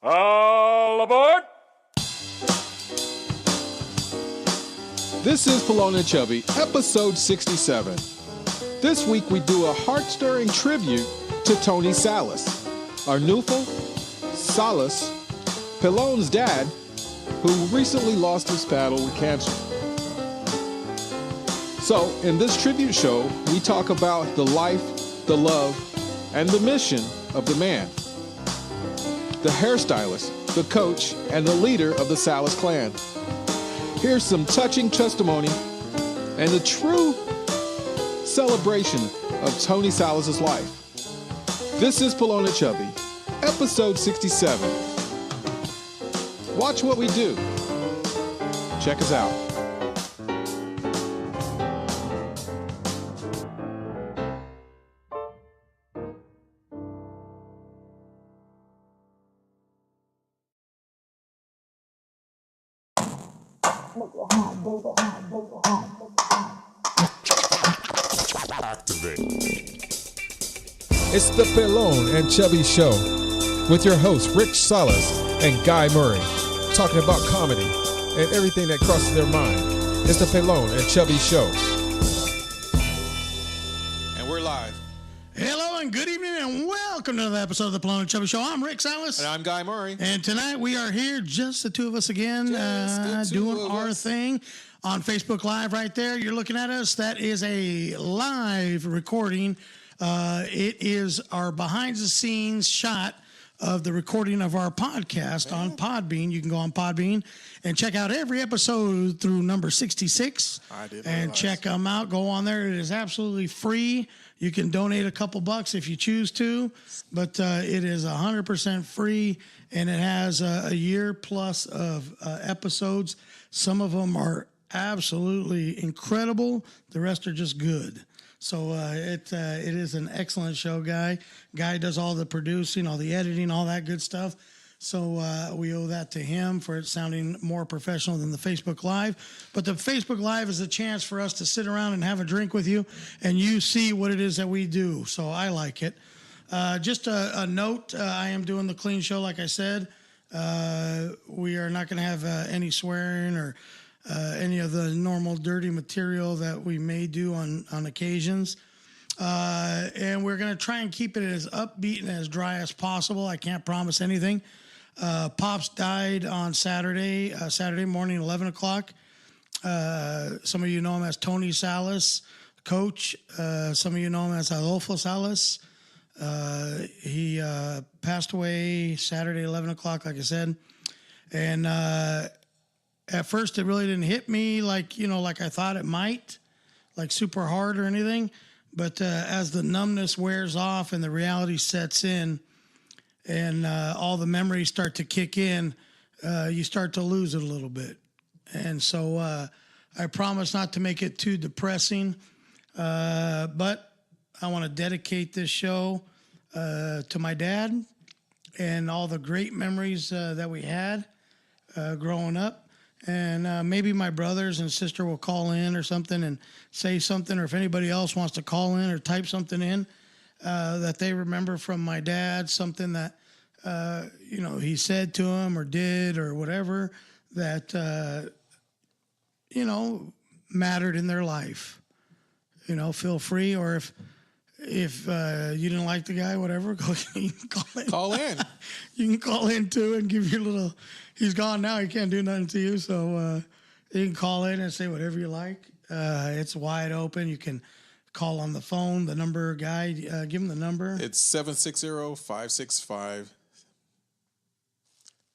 All aboard! This is Pelon and Chubby, episode 67. This week we do a heart-stirring tribute to Tony Salas, Arnulfo Salas, Pelon's dad, who recently lost his battle with cancer. So, in this tribute show, we talk about the life, the love, and the mission of the man, the hairstylist, the coach, and the leader of the Salas clan. Here's some touching testimony and a true celebration of Tony Salas' life. This is Pelon and Chubby, episode 67. Watch what we do. Check us out. Activate. It's the Pelon and Chubby Show with your hosts Rich Salas and Guy Murray, talking about comedy and everything that crosses their mind. It's the Pelon and Chubby Show. And we're live. Hello and good evening and welcome to another episode of the Pelon and Chubby Show. I'm Rick Salas. And I'm Guy Murray. And tonight we are here, just the two of us again, doing our thing on Facebook Live right there. You're looking at us. That is a live recording. It is our behind-the-scenes shot of the recording of our podcast on Podbean. You can go on Podbean and check out every episode through number 66. And check them out. Go on there. It is absolutely free. You can donate a couple bucks if you choose to, but it is 100% free, and it has a year plus of episodes. Some of them are absolutely incredible. The rest are just good. So it is an excellent show, Guy. Guy does all the producing, all the editing, all that good stuff. So we owe that to him for it sounding more professional than the Facebook Live. But the Facebook Live is a chance for us to sit around and have a drink with you, and you see what it is that we do. So I like it. Just a note, I am doing the clean show, like I said. We are not going to have any swearing or any of the normal dirty material that we may do on occasions. And we're going to try and keep it as upbeat and as dry as possible. I can't promise anything. Pops died on Saturday morning, 11 o'clock. Some of you know him as Tony Salas, coach. Some of you know him as Arnulfo Salas. He passed away Saturday, 11 o'clock, like I said. And at first, it really didn't hit me like I thought it might, like super hard or anything. But as the numbness wears off and the reality sets in and all the memories start to kick in, you start to lose it a little bit. And so I promise not to make it too depressing, but I want to dedicate this show to my dad and all the great memories that we had growing up. And maybe my brothers and sister will call in or something and say something, or if anybody else wants to call in or type something in that they remember from my dad, something that, he said to him or did or whatever that, mattered in their life. Feel free, or if you didn't like the guy, whatever, you can call in. Call in. You can call in too and give your little. He's gone now. He can't do nothing to you, so you can call in and say whatever you like. It's wide open. You can call on the phone. The number, Guy, give him the number. It's 760-565-5713.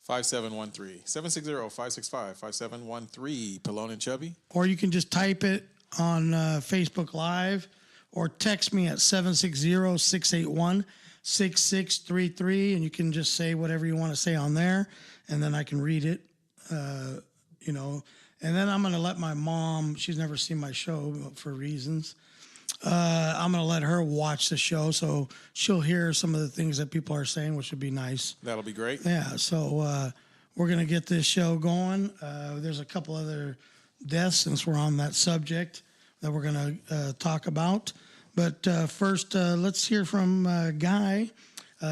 760-565-5713. Pelon and Chubby. Or you can just type it on Facebook Live, or text me at 760-681-6633, and you can just say whatever you want to say on there, and then I can read it, And then I'm going to let my mom, she's never seen my show for reasons, I'm going to let her watch the show, so she'll hear some of the things that people are saying, which would be nice. That'll be great. Yeah, so we're going to get this show going. There's a couple other deaths, since we're on that subject, that we're going to talk about. But first, let's hear from Guy.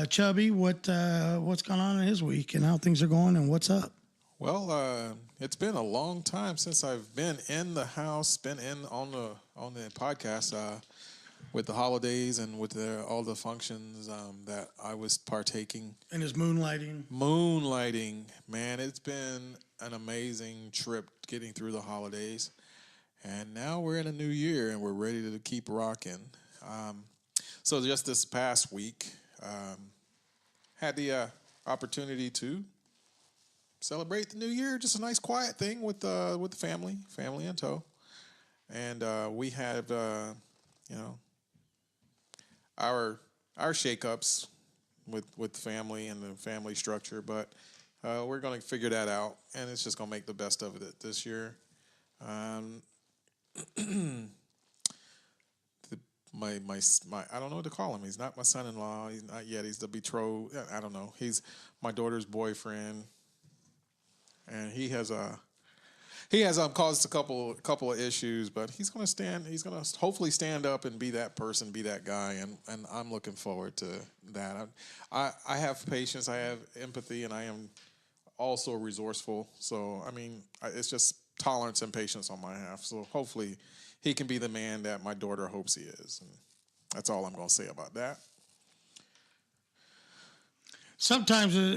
Chubby, what's gone on in his week and how things are going and what's up? Well, it's been a long time since I've been in the house, been in on the podcast with the holidays and with all the functions that I was partaking. And his moonlighting. Moonlighting, man, it's been an amazing trip getting through the holidays. And now we're in a new year and we're ready to keep rocking. So just this past week, had the opportunity to celebrate the new year, just a nice quiet thing with the family in tow. And we have, our shakeups with family and the family structure, but we're going to figure that out, and it's just going to make the best of it this year. My I don't know what to call him. He's not my son-in-law. He's not yet. He's the betrothed. I don't know. He's my daughter's boyfriend, and he has caused a couple of issues, but he's going to hopefully stand up and be that person, be that guy, and I'm looking forward to that. I have patience, I have empathy, and I am also resourceful. So I mean, it's just tolerance and patience on my half. So hopefully he can be the man that my daughter hopes he is. And that's all I'm going to say about that. Sometimes, you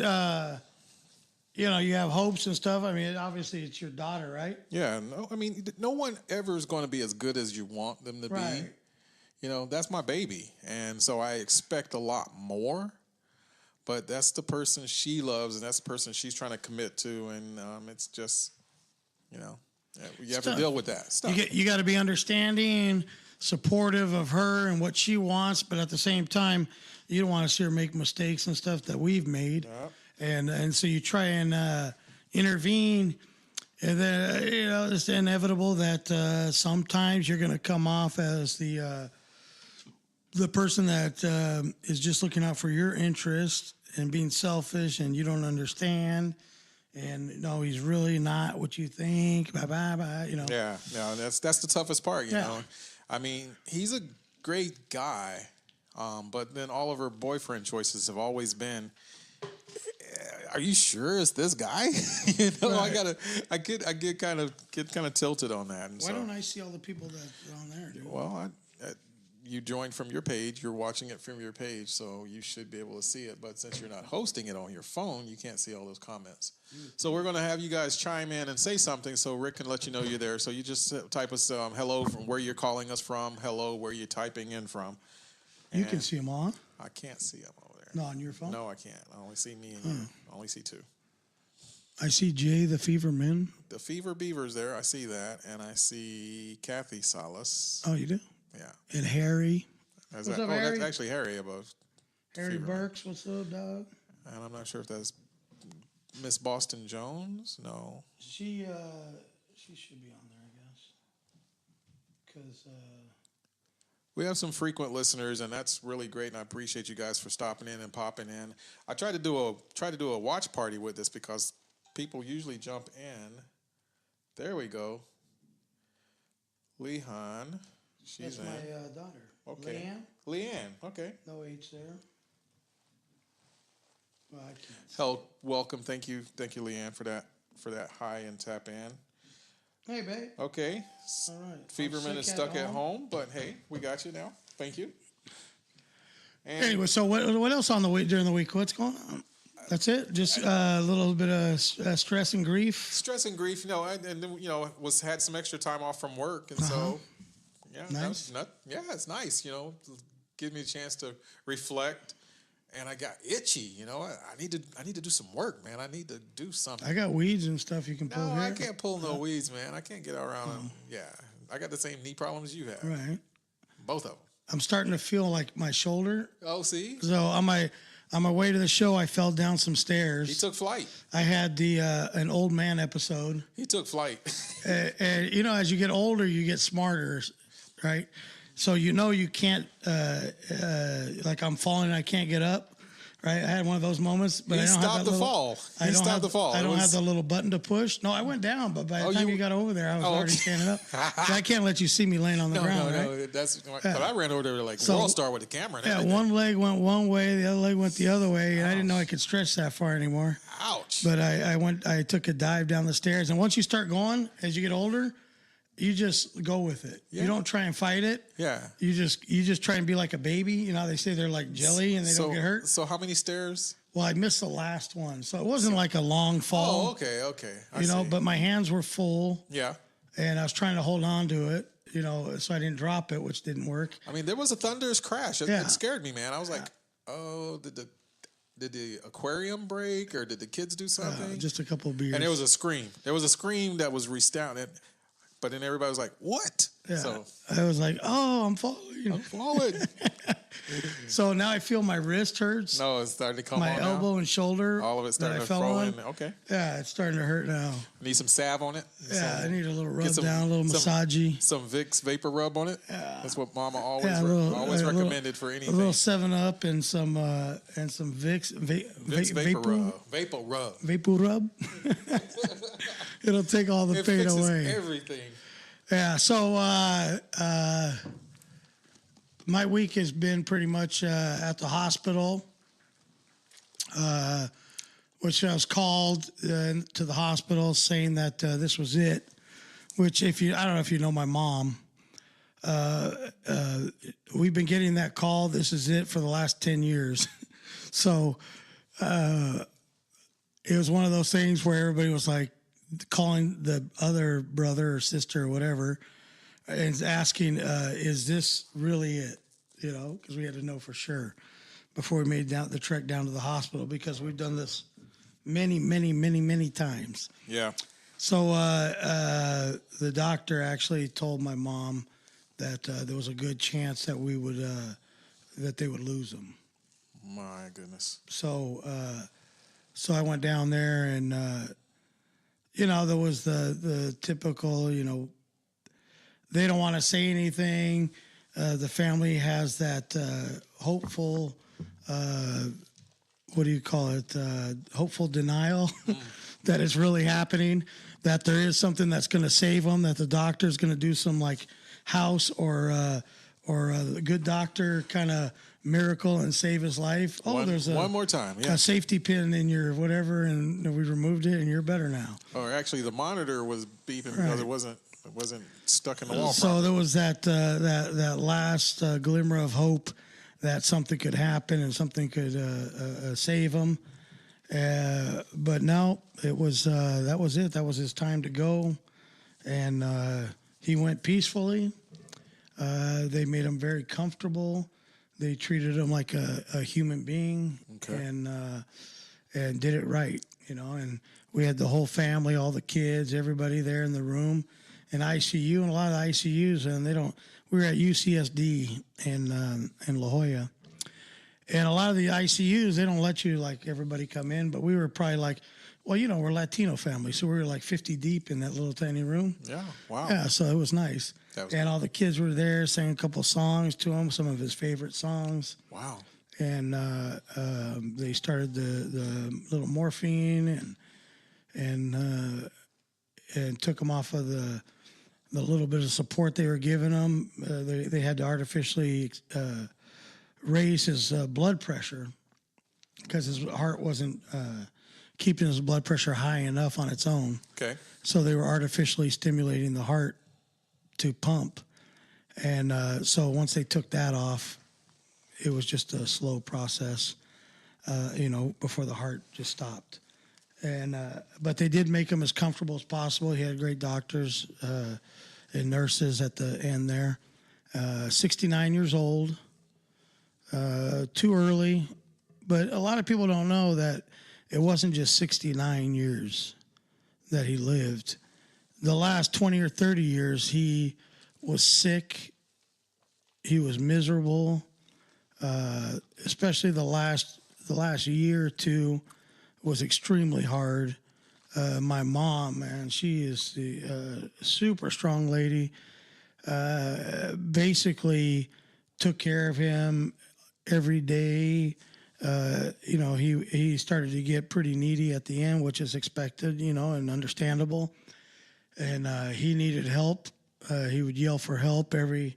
have hopes and stuff. I mean, obviously it's your daughter, right? Yeah. No one ever is going to be as good as you want them to right. be. That's my baby. And so I expect a lot more. But that's the person she loves, and that's the person she's trying to commit to. And it's just, you have to deal with that stuff. You got to be understanding, supportive of her and what she wants, but at the same time, you don't want to see her make mistakes and stuff that we've made. Yep. And so you try and intervene, and then it's inevitable that sometimes you're going to come off as the person that is just looking out for your interest and being selfish, and you don't understand. And no, he's really not what you think. Bye. Yeah, no, that's the toughest part. You know, I mean, he's a great guy, but then all of her boyfriend choices have always been, are you sure it's this guy? Right. I get kind of tilted on that. And why don't I see all the people that are on there, dude? Well, you joined from your page. You're watching it from your page, so you should be able to see it. But since you're not hosting it on your phone, you can't see all those comments. So we're going to have you guys chime in and say something so Rick can let you know you're there. So you just type us hello from where you're calling us from, hello where you're typing in from. You can see them all. I can't see them over there. No, on your phone? No, I can't. I only see me and you. I only see two. I see Jay the Fever Man. The Fever Beaver's there. I see that. And I see Kathy Salas. Oh, you do? Yeah. And Harry. What's up, Harry? That's actually Harry above. Harry Burks, what's up, dog? And I'm not sure if that's Miss Boston Jones. No. She should be on there, I guess. Because we have some frequent listeners, and that's really great. And I appreciate you guys for stopping in and popping in. I try to do a watch party with this because people usually jump in. There we go. Lehan. That's my daughter. Okay. Leanne. Okay. No H there. Well, I can't. Hello, welcome. Thank you, Leanne, for that hi and tap in. Hey, babe. Okay. All right. Feverman is stuck at home, but hey, we got you now. Thank you. And anyway, so what else on the week during the week? What's going on? That's it. Just a little bit of stress and grief. Stress and grief, and then had some extra time off from work, and so. Yeah, nice. It's nice. Give me a chance to reflect, and I got itchy. I need to do some work, man. I need to do something. I got weeds and stuff you can pull. No, I can't pull no weeds, man. I can't get around them. Yeah, I got the same knee problems you have. Right. Both of them. I'm starting to feel like my shoulder. Oh, see. So on my way to the show, I fell down some stairs. He took flight. I had an old man episode. He took flight. And as you get older, you get smarter. Right, so you can't like I'm falling and I can't get up. Right, I had one of those moments, but He I don't stopped have the that fall. I He don't stopped have the fall. I It don't was- have the little button to push. No, I went down, but by the time you got over there, I was already okay. standing up. So I can't let you see me laying on the ground, right? No. That's. But I ran over there like So- World Star with the camera. And Yeah, everything. one leg went one way, the other leg went the other way, and I didn't know I could stretch that far anymore. Ouch. But I took a dive down the stairs, and once you start going, as you get older, you just go with it. Yeah. You don't try and fight it. Yeah. You just try and be like a baby. You know how they say they're like jelly and they don't get hurt? So how many stairs? Well, I missed the last one, so it wasn't like a long fall. Oh, okay. I You know, see. but my hands were full, Yeah. and I was trying to hold on to it, you know, so I didn't drop it, which didn't work. I mean, there was a thunderous crash. It, Yeah. it scared me, man. I was like, oh, did the aquarium break or did the kids do something? Just a couple of beers. And there was a scream. There was a scream that was resounded, but then everybody was like, "What?" Yeah. So I was like, oh, I'm falling. I'm falling. So now I feel my wrist hurts. No, it's starting to come My on elbow now. and shoulder. All of it's that starting I to fell throw on. in. Okay. Yeah, it's starting to hurt now. Need some salve on it. Yeah, I need a little rub some- down, a little some- massagey. Some Vicks vapor rub on it. Yeah. That's what Mama always Yeah, a little- always a little- recommended for A anything. little 7-Up and some Vicks, Vicks vapor rub. Vapor rub. Vapor rub. It'll take all the It pain fixes away. everything. Yeah. So my week has been pretty much at the hospital, which I was called to the hospital saying that this was it. Which, I don't know if you know my mom. We've been getting that call. This is it for the last 10 years. So it was one of those things where everybody was like calling the other brother or sister or whatever and asking, is this really it? You know, because we had to know for sure before we made the trek down to the hospital, because we've done this many times. Yeah. So the doctor actually told my mom that there was a good chance that we would that they would lose him. My goodness. So so I went down there, and you know, there was the typical, you know, they don't want to say anything. The family has that hopeful, what do you call it? Hopeful denial that it's really happening, that there is something that's going to save them, that the doctor's going to do some like house or a good doctor kind of miracle and save his life. Oh, there's one more time. Yeah. a safety pin in your whatever, and we removed it, and you're better now. Or actually, the monitor was beeping because it wasn't stuck in the wall. So there was that last glimmer of hope that something could happen and something could save him. But no, it was that was it. That was his time to go, and he went peacefully. They made him very comfortable. They treated him like a human being, and did it right, you know. And we had the whole family, all the kids, everybody there in the room, and ICU, and a lot of the ICUs, and they don't. We were at UCSD in La Jolla, and a lot of the ICUs, they don't let you like everybody come in, but we were probably like, well, you know, we're a Latino family, so we were like 50 deep in that little tiny room. Yeah. Wow. Yeah, so it was nice. Was and all the kids were there, sang a couple songs to him, some of his favorite songs. Wow. And they started the little morphine and took him off of the little bit of support they were giving him. They had to artificially raise his blood pressure because his heart wasn't keeping his blood pressure high enough on its own. Okay. So they were artificially stimulating the heart to pump. And so once they took that off, it was just a slow process, you know, before the heart just stopped. And but they did make him as comfortable as possible. He had great doctors and nurses at the end there. 69 years old, too early. But a lot of people don't know that it wasn't just 69 years that he lived. The last 20 or 30 years, he was sick. He was miserable, especially the last year or two was extremely hard. My mom, man, she is the super strong lady. Basically took care of him every day. he started to get pretty needy at the end, which is expected, and understandable. And he needed help. He would yell for help every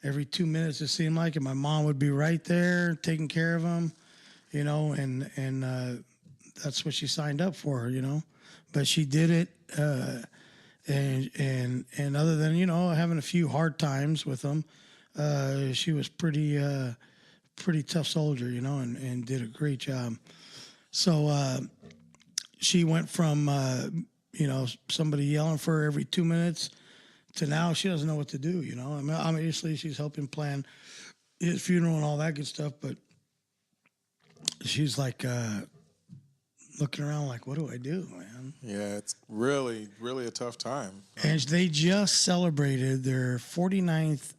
2 minutes, it seemed like, and my mom would be right there taking care of him, and that's what she signed up for, But she did it, and other than having a few hard times with him, she was pretty tough soldier, and did a great job. So she went from somebody yelling for her every 2 minutes to now she doesn't know what to do. I mean, obviously she's helping plan his funeral and all that good stuff, but she's like looking around like, what do I do, man? Yeah, it's really, really a tough time. And they just celebrated their 49th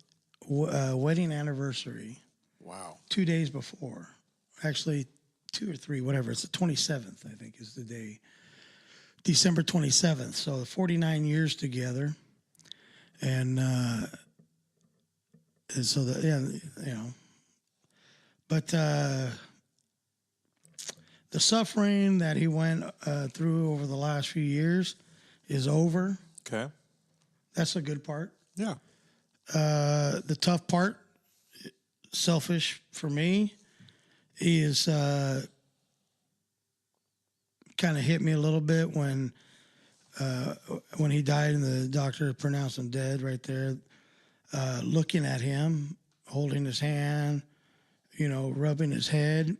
wedding anniversary. Wow. 2 days before. Actually, 2 or 3, whatever. It's the 27th, I think, is the day. December 27th. So 49 years together. And so, But the suffering that he went through over the last few years is over. Okay. That's a good part. Yeah. The tough part, selfish for me, is kind of hit me a little bit when he died and the doctor pronounced him dead right there. Looking at him, holding his hand, rubbing his head,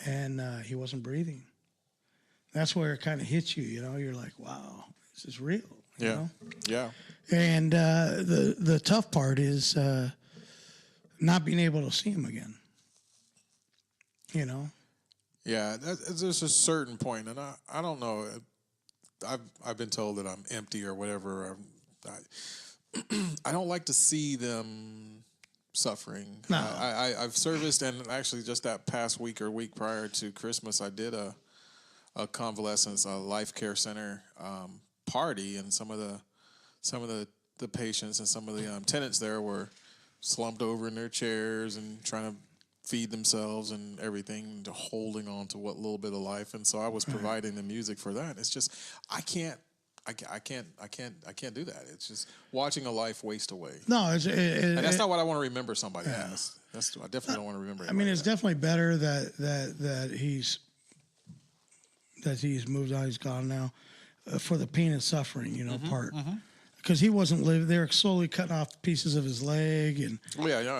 and he wasn't breathing. That's where it kind of hits you, You're like, wow, this is real. You know? Yeah. And the tough part is not being able to see him again. Yeah, there's a certain point, and I don't know. I've been told that I'm empty or whatever. I don't like to see them suffering. No. I've serviced, and actually just that past week or week prior to Christmas, I did a convalescence, a life care center party, and some of the patients and some of the tenants there were slumped over in their chairs and trying to feed themselves and everything, holding on to what little bit of life. And so I was providing the music for that. It's just I can't do that. It's just watching a life waste away. No, and that's not what I want to remember somebody as. I definitely don't want to remember. I mean, it's definitely better that he's moved on. He's gone now for the pain and suffering, part. Because he wasn't living, they were slowly cutting off pieces of his leg, and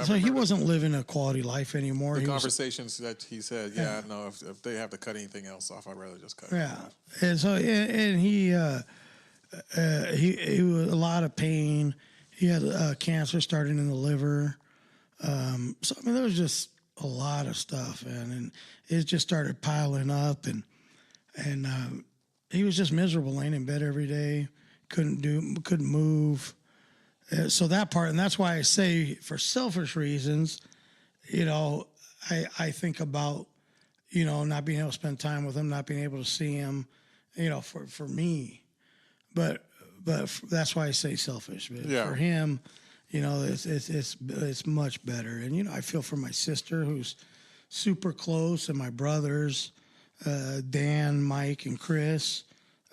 so he wasn't living a quality life anymore. The conversations that he said, no, if they have to cut anything else off, I'd rather just cut it off. And so and he was a lot of pain. He had cancer starting in the liver. So I mean, there was just a lot of stuff, and it just started piling up, and he was just miserable, laying in bed every day. Couldn't move. So that part, and that's why I say, for selfish reasons, I think about, not being able to spend time with him, not being able to see him, for me. But that's why I say selfish. But for him, it's much better. And I feel for my sister, who's super close, and my brothers, Dan, Mike, and Chris.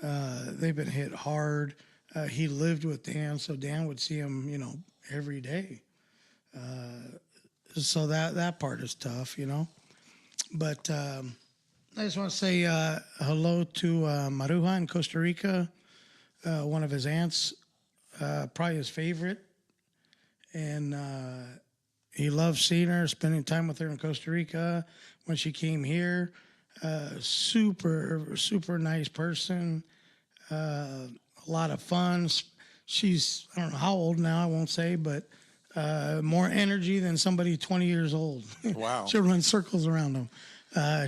They've been hit hard. He lived with Dan, so Dan would see him, every day. So that part is tough, But I just want to say hello to Maruja in Costa Rica, one of his aunts, probably his favorite. And he loves seeing her, spending time with her in Costa Rica when she came here. Super, super nice person. A lot of fun. She's, I don't know how old now, I won't say, but more energy than somebody 20 years old. Wow. She'll run circles around them.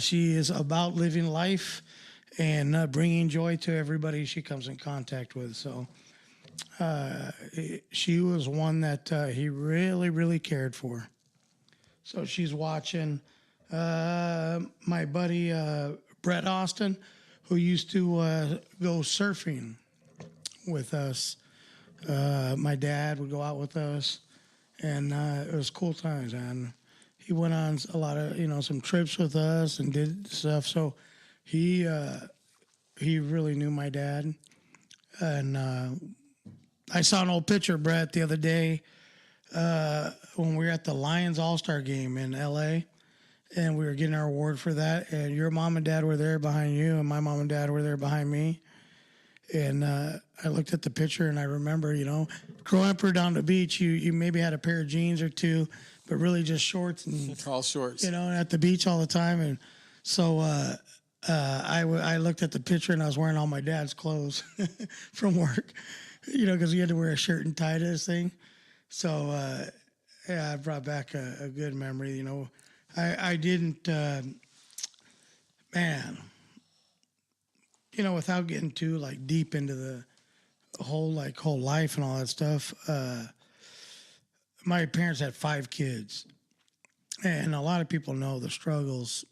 She is about living life and bringing joy to everybody she comes in contact with. So she was one that he really, really cared for. So she's watching. My buddy Brett Austin, who used to go surfing with us. My dad would go out with us, and it was cool times. And he went on a lot of, some trips with us and did stuff. So he really knew my dad. And I saw an old picture, Brett, the other day when we were at the Lions All-Star game in L.A., and we were getting our award for that. And your mom and dad were there behind you, and my mom and dad were there behind me. And I looked at the picture, and I remember, growing up here down the beach, you maybe had a pair of jeans or two, but really just shorts and all shorts. At the beach all the time. And so I looked at the picture, and I was wearing all my dad's clothes from work, because he had to wear a shirt and tie to this thing. So I brought back a good memory. I didn't, without getting too deep into the whole life and all that stuff. My parents had 5 kids, and a lot of people know the struggles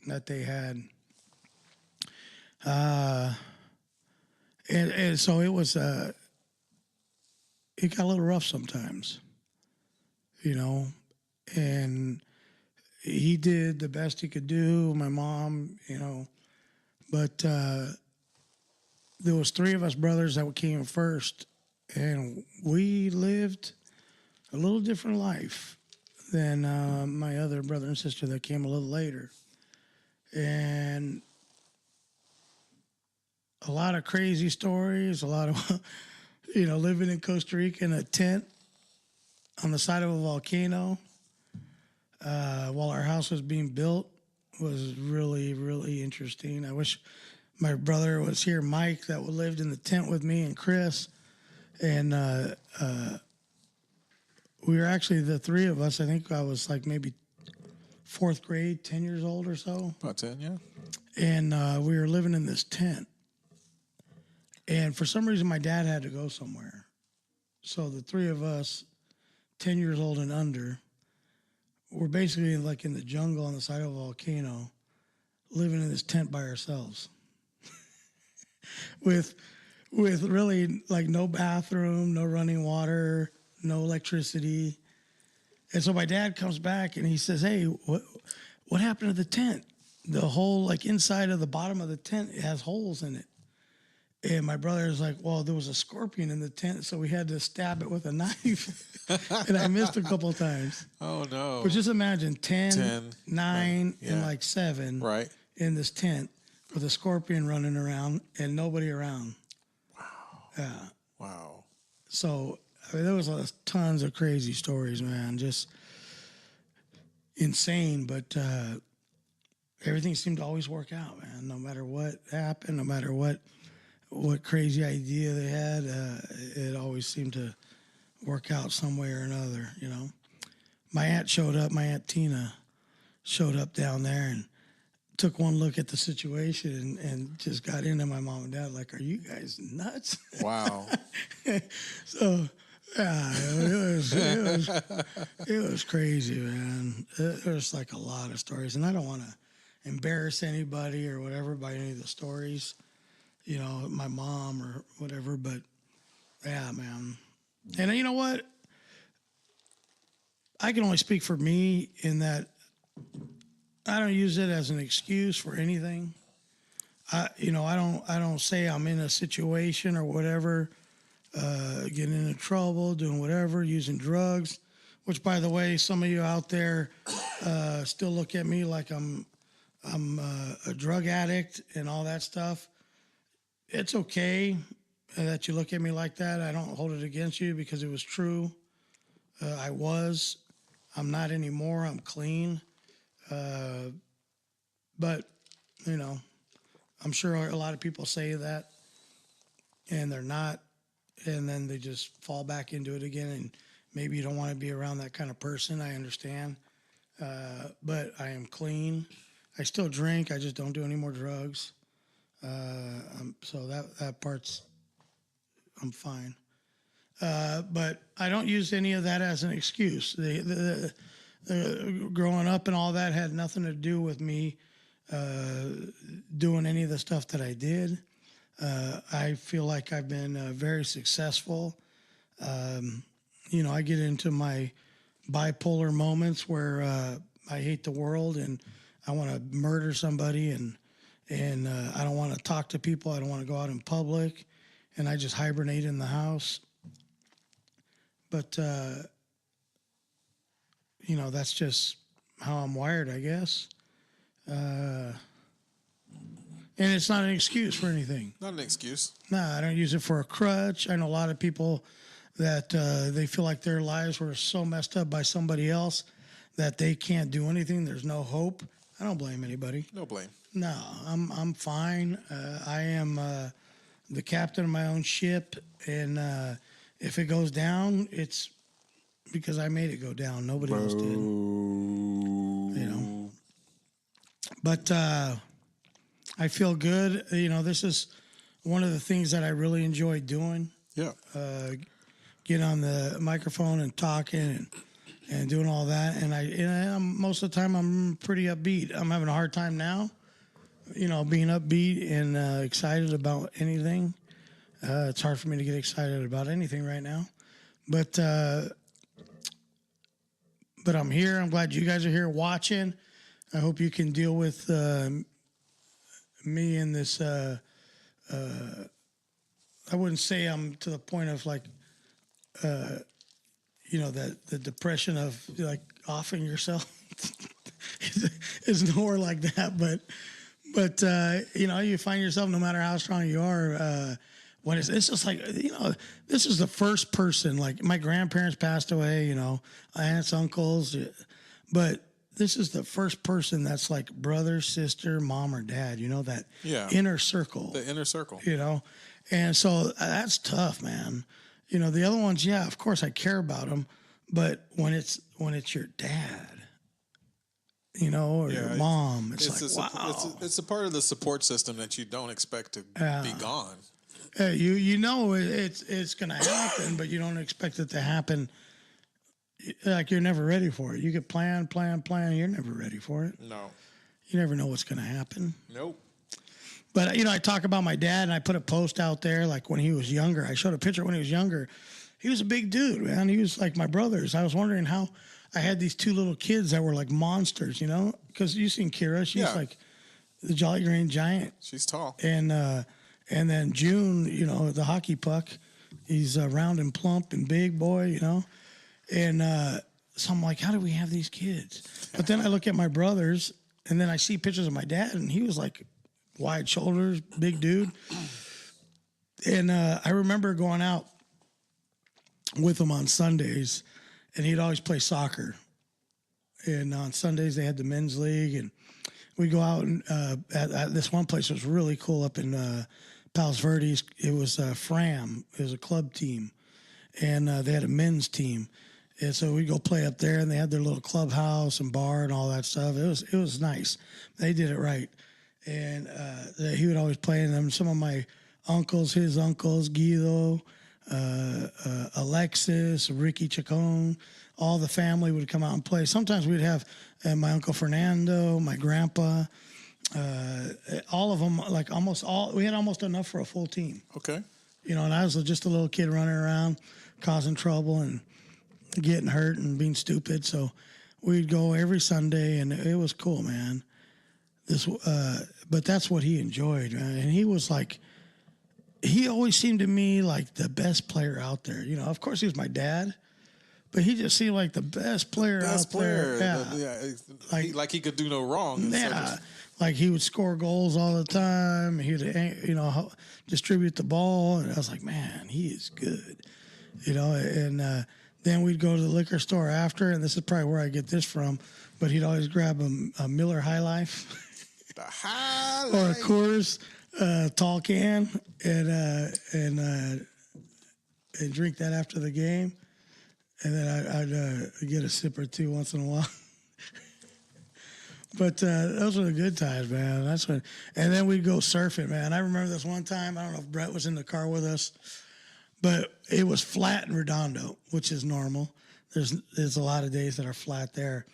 that they had. And so it was, it got a little rough sometimes, and he did the best he could do, my mom, but there was 3 of us brothers that came first, and we lived a little different life than my other brother and sister that came a little later. And a lot of crazy stories, a lot of, living in Costa Rica in a tent on the side of a volcano while our house was being built was really, really interesting. I wish my brother was here, Mike, that lived in the tent with me, and Chris. And we were actually, the 3 of us, I think I was maybe 4th grade, 10 years old or so. About 10, yeah. And we were living in this tent. And for some reason, my dad had to go somewhere. So the 3 of us, 10 years old and under, were basically in the jungle on the side of a volcano, living in this tent by ourselves. with really no bathroom, no running water, no electricity. And so my dad comes back and he says, "Hey, what happened to the tent? The whole inside of the bottom of the tent, it has holes in it." And my brother's like, "Well, there was a scorpion in the tent, so we had to stab it with a knife." And I missed a couple of times. Oh, no. But just imagine 10 9, and 7 right in this tent with a scorpion running around and nobody around. Wow. Yeah. Wow. So there was tons of crazy stories, man. Just insane, but everything seemed to always work out, man. No matter what happened, no matter what crazy idea they had, it always seemed to work out some way or another, My aunt Tina showed up down there and took one look at the situation and just got into my mom and dad are you guys nuts? Wow. So, yeah, it was crazy, man. There's a lot of stories, and I don't want to embarrass anybody or whatever by any of the stories, my mom or whatever, but yeah, man. And you know what? I can only speak for me in that I don't use it as an excuse for anything. I don't say I'm in a situation or whatever, getting into trouble, doing whatever, using drugs, which, by the way, some of you out there still look at me like I'm a drug addict and all that stuff. It's okay that you look at me like that. I don't hold it against you because it was true. I was. I'm not anymore. I'm clean. But, I'm sure a lot of people say that and they're not. And then they just fall back into it again. And maybe you don't want to be around that kind of person. I understand. But I am clean. I still drink. I just don't do any more drugs. So that part's, I'm fine. But I don't use any of that as an excuse. The growing up and all that had nothing to do with me doing any of the stuff that I did. I feel like I've been very successful. I get into my bipolar moments where I hate the world and I want to murder somebody, and I don't want to talk to people. I don't want to go out in public, and I just hibernate in the house. But you know, that's just how I'm wired, I guess. And it's not an excuse for anything. Not an excuse. No, I don't use it for a crutch. I know a lot of people that they feel like their lives were so messed up by somebody else that they can't do anything. There's no hope. I don't blame anybody. No blame. No, I'm fine. I am the captain of my own ship, and if it goes down, it's because I made it go down. Nobody else did. You know. But I feel good. You know, this is one of the things that I really enjoy doing. Yeah. Get on the microphone and talking and doing all that. And I'm, most of the time I'm pretty upbeat. I'm having a hard time now, you know, being upbeat and excited about anything. It's hard for me to get excited about anything right now. But I'm here. I'm glad you guys are here watching. I hope you can deal with me in this. I wouldn't say I'm to the point of like, you know, that the depression of like offing yourself is nowhere like that. But you know, you find yourself, no matter how strong you are, when it's just like, you know, this is the first person, like my grandparents passed away, you know, aunts, uncles, but this is the first person that's like brother, sister, mom, or dad, you know, that inner circle. The inner circle. You know, and so that's tough, man. You know, the other ones, yeah, of course I care about them, but when it's your dad, you know, or your mom, it's like, wow. It's a part of the support system that you don't expect to be gone. You know it's going to happen, but you don't expect it to happen. Like you're never ready for it. You could plan. You're never ready for it. No. You never know what's going to happen. Nope. But, you know, I talk about my dad, and I put a post out there, like when he was younger. I showed a picture when he was younger. He was a big dude, man. He was like my brothers. I was wondering how I had these two little kids that were like monsters, you know? Because you've seen Kira. She's like the Jolly Green Giant. She's tall. And then June, you know, the hockey puck. He's round and plump and big boy, you know? And so I'm like, how do we have these kids? But then I look at my brothers, and then I see pictures of my dad, and he was like wide shoulders, big dude. And I remember going out with him on Sundays, and he'd always play soccer. And on Sundays, they had the men's league, and we'd go out and at this one place that was really cool up in Palos Verdes. It was Fram. It was a club team, and they had a men's team. And so we'd go play up there, and they had their little clubhouse and bar and all that stuff. It was nice. They did it right. And he would always play in them. Some of my uncles, his uncles, Guido, Alexis, Ricky Chacon, all the family would come out and play. Sometimes we'd have my Uncle Fernando, my grandpa, all of them, like almost all. We had almost enough for a full team. Okay. You know, and I was just a little kid running around, causing trouble and getting hurt and being stupid. So we'd go every Sunday, and it was cool, man. But that's what he enjoyed, man. And he was like, he always seemed to me like the best player out there. You know, of course he was my dad, but he just seemed like the best player out there. Yeah. Like he could do no wrong. Yeah. Like he would score goals all the time. He would, you know, distribute the ball. And I was like, man, he is good. You know, and then we'd go to the liquor store after, and this is probably where I get this from, but he'd always grab a Miller High Life or a Coors tall can and drink that after the game. And then I'd get a sip or two once in a while. But those were the good times, man. And then we'd go surfing, man. I remember this one time, I don't know if Brett was in the car with us, but it was flat in Redondo, which is normal. There's a lot of days that are flat there.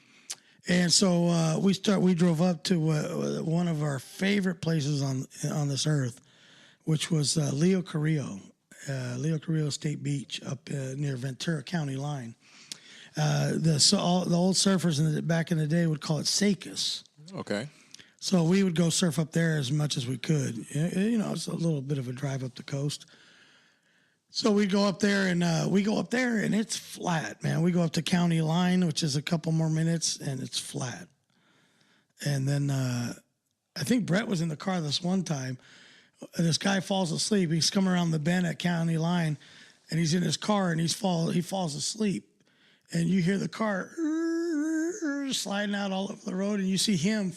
And so we drove up to one of our favorite places on this earth, which was Leo Carrillo State Beach up near Ventura County line. The old surfers back in the day would call it Sakas. Okay. So we would go surf up there as much as we could. You know, it's a little bit of a drive up the coast. So we go up there and it's flat, man. We go up to County Line, which is a couple more minutes, and it's flat. And then I think Brett was in the car this one time. This guy falls asleep. He's coming around the bend at County Line, and he's in his car, and he falls asleep. And you hear the car sliding out all over the road, and you see him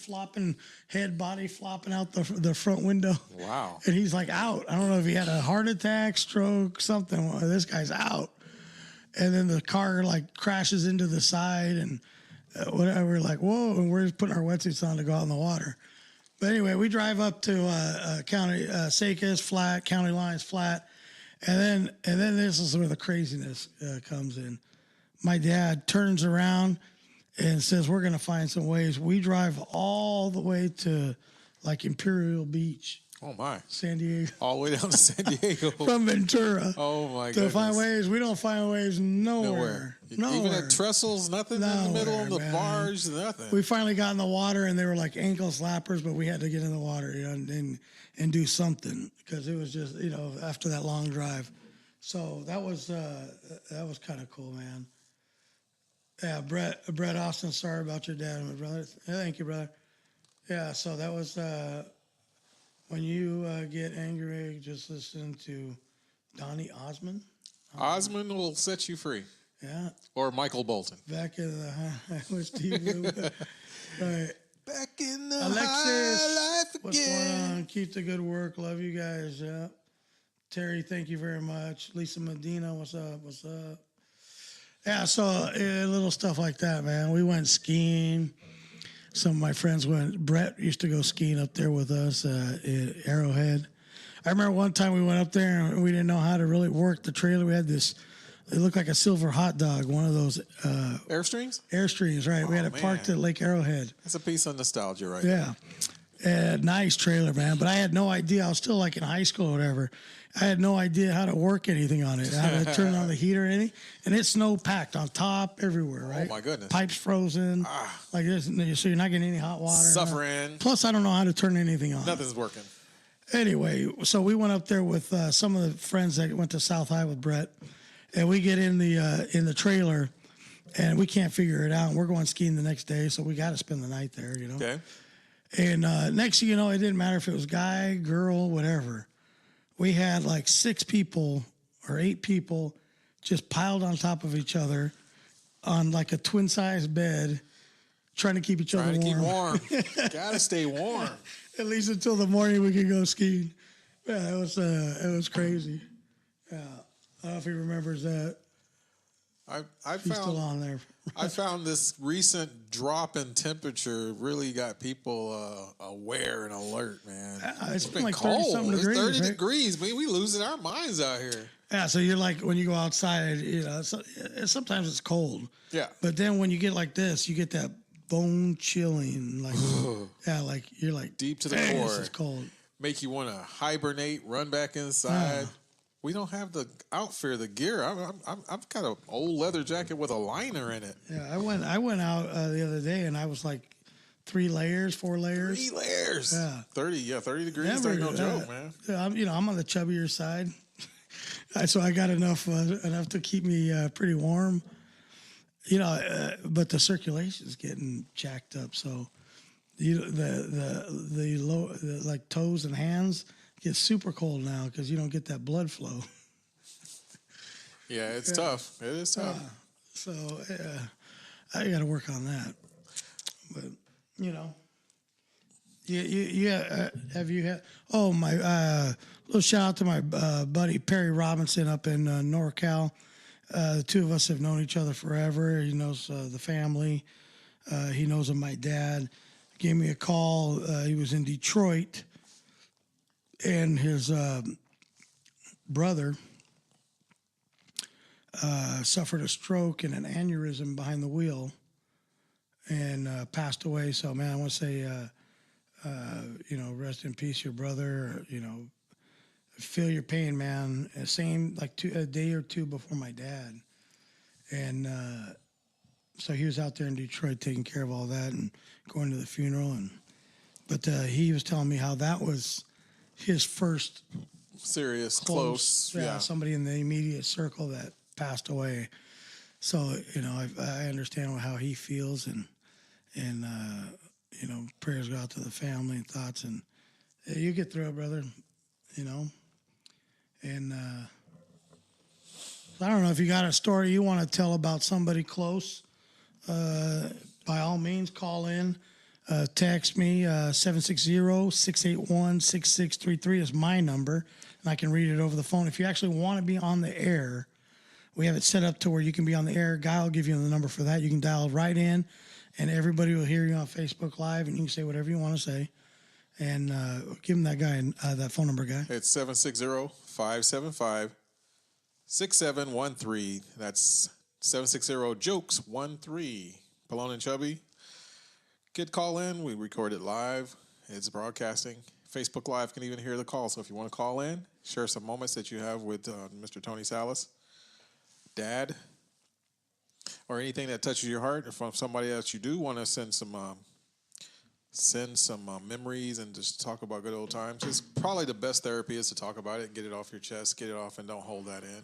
body flopping out the front window. Wow. And he's like out. I don't know if he had a heart attack, stroke, something. This guy's out. And then the car like crashes into the side, and whatever. We're like, whoa, and we're just putting our wetsuits on to go out in the water. But anyway, we drive up to County Sakas, flat, County Line's flat. And then this is where the craziness comes in. My dad turns around and says, we're going to find some ways. We drive all the way to like Imperial Beach. Oh, my. San Diego. All the way down to San Diego. From Ventura. Oh, my to goodness. Find waves. We don't find waves nowhere. Even at trestles, nothing in the middle of the bars, nothing. We finally got in the water, and they were like ankle slappers, but we had to get in the water, you know, and do something because it was just, you know, after that long drive. So that was kind of cool, man. Yeah, Brett Austin, sorry about your dad, my brother. Yeah, thank you, brother. Yeah, so that was when you get angry, just listen to Donny Osmond. Osmond will set you free. Yeah. Or Michael Bolton. Back in the I wish Steve knew. Right. Back in the Alexis, high life again. what's going on? Keep the good work. Love you guys. Yeah. Terry, thank you very much. Lisa Medina, what's up? What's up? Yeah, so little stuff like that, man. We went skiing. Some of my friends went. Brett used to go skiing up there with us at Arrowhead. I remember one time we went up there and we didn't know how to really work the trailer. We had this, it looked like a silver hot dog, one of those. Airstreams? Airstreams, right. We had it parked at Lake Arrowhead. That's a piece of nostalgia, right? Yeah. Nice trailer, man. But I had no idea. I was still like in high school or whatever. I had no idea how to work anything on it, how to turn on the heater or anything. And it's snow packed on top everywhere, right? Oh, my goodness. Pipes frozen. Like this, so you're not getting any hot water. Suffering. Plus, I don't know how to turn anything on. Nothing's working. Anyway, so we went up there with some of the friends that went to South High with Brett. And we get in the trailer, and we can't figure it out. And we're going skiing the next day, so we got to spend the night there, you know. Okay. And next thing you know, it didn't matter if it was guy, girl, whatever. We had like 6 people or 8 people just piled on top of each other on like a twin-sized bed, trying to keep each other warm. Trying to keep warm. Gotta stay warm. At least until the morning we could go skiing. Yeah, it was crazy. Yeah, I don't know if he remembers that. He's still on there. I found this recent drop in temperature really got people aware and alert, man. It's been like cold. 30-something degrees, It's 30 right? degrees. Man, we losing our minds out here. Yeah, so you're like, when you go outside, you know, sometimes it's cold. Yeah. But then when you get like this, you get that bone chilling, like, yeah, like you're like deep to the "Dang, core. This is cold. Make you want to hibernate, run back inside. We don't have the outfit, the gear. I've got an old leather jacket with a liner in it. Yeah, I went out the other day and I was like 3 layers, 4 layers. 3 layers. Yeah. 30 degrees. That's no joke, man. I'm on the chubbier side, so I got enough to keep me pretty warm. You know, but the circulation's getting jacked up, so the low, like toes and hands get super cold now because you don't get that blood flow. Yeah, it's tough. It is tough. So I got to work on that. But you know, have you had? Oh, my little shout out to my buddy Perry Robinson up in NorCal. The 2 of us have known each other forever. He knows the family. He knows of my dad. Gave me a call. He was in Detroit. And his brother suffered a stroke and an aneurysm behind the wheel and passed away. So, man, I want to say, rest in peace, your brother. You know, feel your pain, man. Same, like a day or 2 before my dad. And So he was out there in Detroit taking care of all that and going to the funeral. But he was telling me how that was his first Serious, close. Yeah. Somebody in the immediate circle that passed away. So, I understand how he feels and prayers go out to the family and thoughts. And you get through it, brother, And I don't know if you got a story you want to tell about somebody close. By all means, call in. Text me, 760-681-6633 is my number, and I can read it over the phone. If you actually want to be on the air, we have it set up to where you can be on the air. Guy will give you the number for that. You can dial right in, and everybody will hear you on Facebook Live, and you can say whatever you want to say. And give him that guy, that phone number, guy. It's 760-575-6713. That's 760-JOKES13. Pelon and Chubby. Call in. We record it live. It's broadcasting. Facebook Live can even hear the call. So if you want to call in, share some moments that you have with Mr. Tony Salas, Dad, or anything that touches your heart, or from somebody that you do want to send some memories and just talk about good old times. It's probably the best therapy is to talk about it, get it off your chest, get it off, and don't hold that in.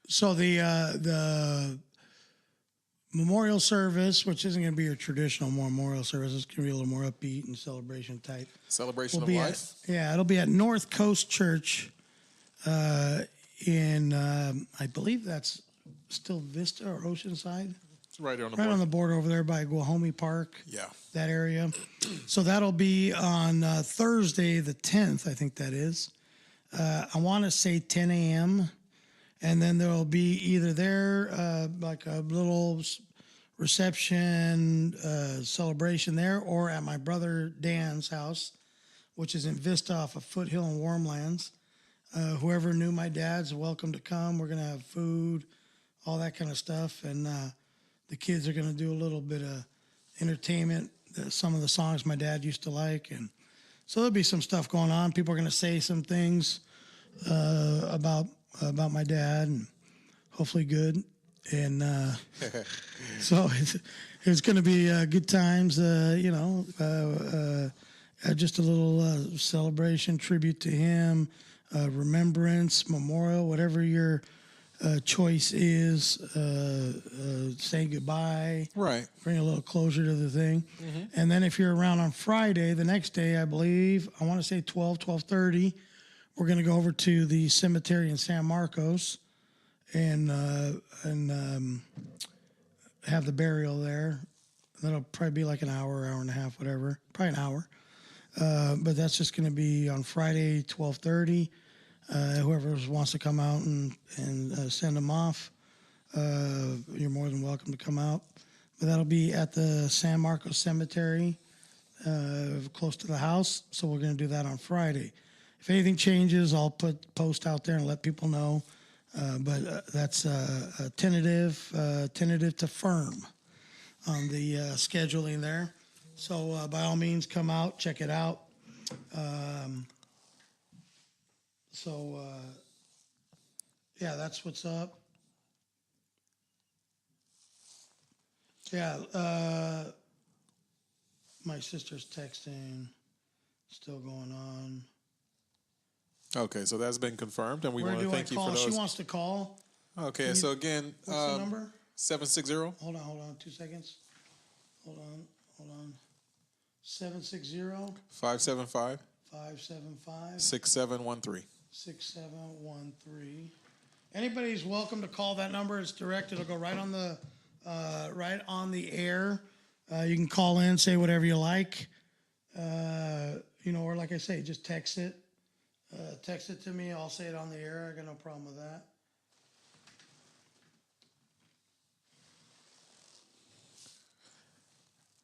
So the memorial service, which isn't going to be your traditional memorial service, it's going to be a little more upbeat and celebration type. Celebration of life? It'll be at North Coast Church in, I believe that's still Vista or Oceanside. It's right on the Right border. on the border over there by Guahomie Park. Yeah. That area. So that'll be on Thursday the 10th, I think that is. I want to say 10 a.m., and then there'll be either there, like a little reception celebration there, or at my brother Dan's house, which is in Vista off of Foothill and Warmlands. Whoever knew my dad's welcome to come. We're going to have food, all that kind of stuff. And the kids are going to do a little bit of entertainment, some of the songs my dad used to like. And so there'll be some stuff going on. People are going to say some things about my dad, and hopefully good. And so it's going to be good times, just a little celebration, tribute to him, remembrance, memorial, whatever your choice is, say goodbye. Right. Bring a little closure to the thing. Mm-hmm. And then if you're around on Friday, the next day, I believe, I want to say 12:30, we're going to go over to the cemetery in San Marcos and have the burial there. That'll probably be like an hour and a half, whatever. Probably an hour. But that's just going to be on Friday, 12:30. Whoever wants to come out and send them off, you're more than welcome to come out. But that'll be at the San Marcos Cemetery, close to the house. So we're going to do that on Friday. If anything changes, I'll post out there and let people know. But that's a tentative to firm on the scheduling there. So by all means, come out, check it out. That's what's up. Yeah, my sister's texting, still going on. Okay, so that's been confirmed, and we want to thank you for those. She wants to call. Okay, so again, what's the number? 760. Hold on, 2 seconds. Hold on. 760 575 575 6713. 6713. Anybody's welcome to call that number. It's direct. It'll go right on the air. You can call in, say whatever you like. Or like I say, just text it. Text it to me. I'll say it on the air. I got no problem with that.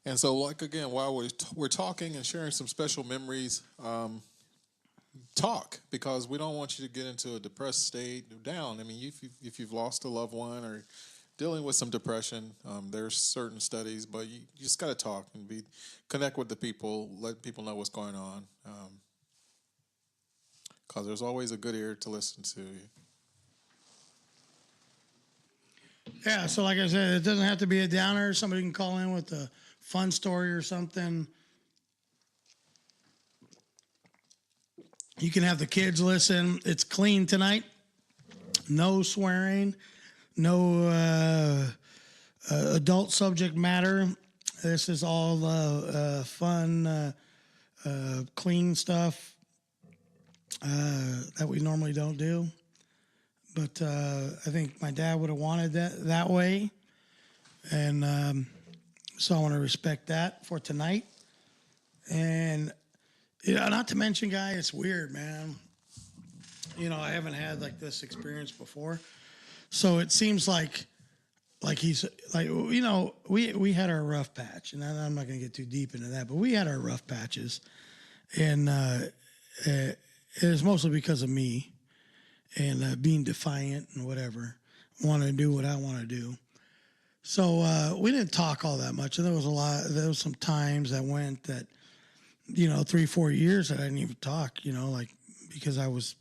And so, like, again, while we're talking and sharing some special memories, talk, because we don't want you to get into a depressed state or down. I mean, if you've lost a loved one or dealing with some depression, there's certain studies, but you just got to talk and connect with the people, let people know what's going on, because there's always a good ear to listen to. Yeah, so like I said, it doesn't have to be a downer. Somebody can call in with a fun story or something. You can have the kids listen. It's clean tonight. No swearing. No adult subject matter. This is all fun, clean stuff that we normally don't do. But I think my dad would have wanted that way. And so I want to respect that for tonight. And, not to mention, guy, it's weird, man. I haven't had like this experience before. So it seems like he's like, we had our rough patch. And I'm not going to get too deep into that, but we had our rough patches. And it was mostly because of me. And being defiant and whatever, want to do what I want to do. So we didn't talk all that much. And there was some times that went that, 3-4 years that I didn't even talk, like because I was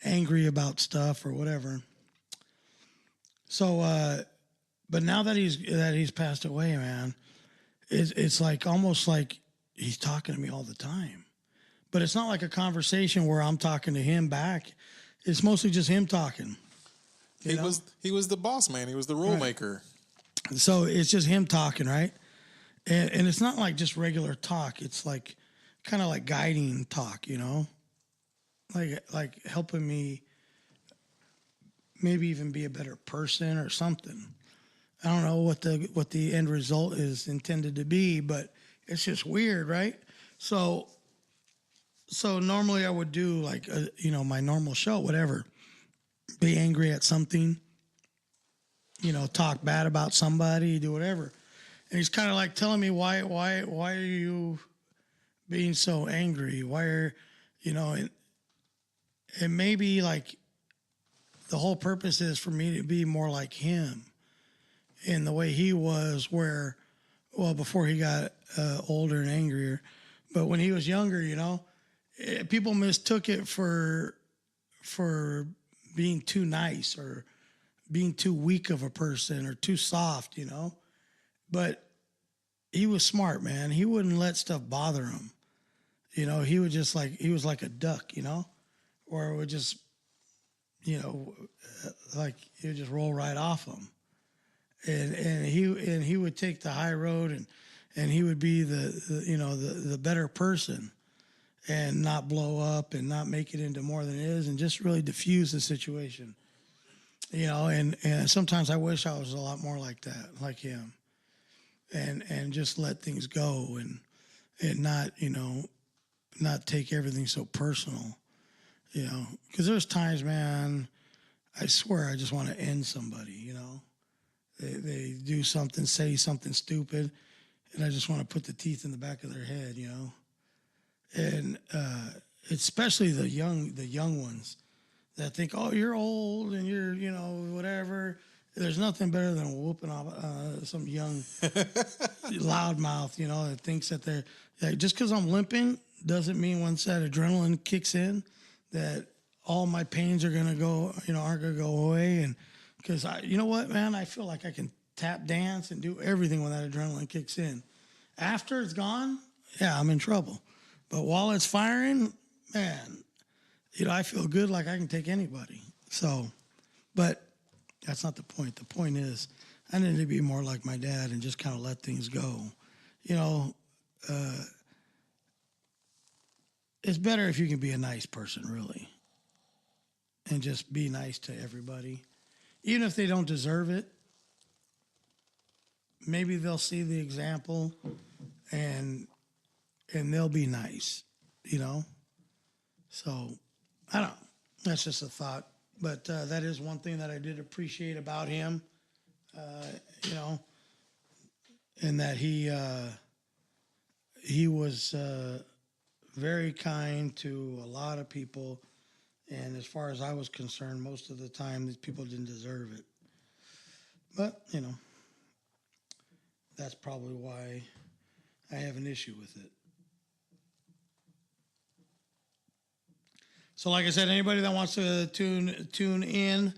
angry about stuff or whatever. So, but now that he's passed away, man, it's like almost like he's talking to me all the time. But it's not like a conversation where I'm talking to him back. It's mostly just him talking. He was the boss man. He was the rule maker. So it's just him talking, right? And it's not like just regular talk. It's like kind of like guiding talk, like helping me maybe even be a better person or something. I don't know what the end result is intended to be, but it's just weird, right? So normally I would do like, my normal show, whatever, be angry at something, talk bad about somebody, do whatever. And he's kind of like telling me, why are you being so angry? Why are, and maybe like the whole purpose is for me to be more like him in the way he was before he got older and angrier. But when he was younger, people mistook it for being too nice or being too weak of a person or too soft, But he was smart, man. He wouldn't let stuff bother him. He would just he was like a duck, or it would just, like it would just roll right off him. And he would take the high road and he would be the better person and not blow up and not make it into more than it is and just really diffuse the situation. And sometimes I wish I was a lot more like that, like him. And just let things go and not, not take everything so personal, because there's times, man, I swear I just want to end somebody, they do something, say something stupid, and I just want to put the teeth in the back of their head, and especially the young ones that think, oh, you're old and you're, whatever. There's nothing better than whooping off some young loudmouth, that thinks that they're just because I'm limping doesn't mean once that adrenaline kicks in that all my pains are gonna go, aren't gonna go away. And because you know what, man, I feel like I can tap dance and do everything when that adrenaline kicks in. After it's gone, yeah, I'm in trouble. But while it's firing, man, I feel good, like I can take anybody. So, but that's not the point. The point is, I need to be more like my dad and just kind of let things go. It's better if you can be a nice person, really, and just be nice to everybody. Even if they don't deserve it, maybe they'll see the example and they'll be nice, So, I don't know. That's just a thought. But that is one thing that I did appreciate about him, and that he was very kind to a lot of people. And as far as I was concerned, most of the time, these people didn't deserve it. But, that's probably why I have an issue with it. So like I said, anybody that wants to tune in,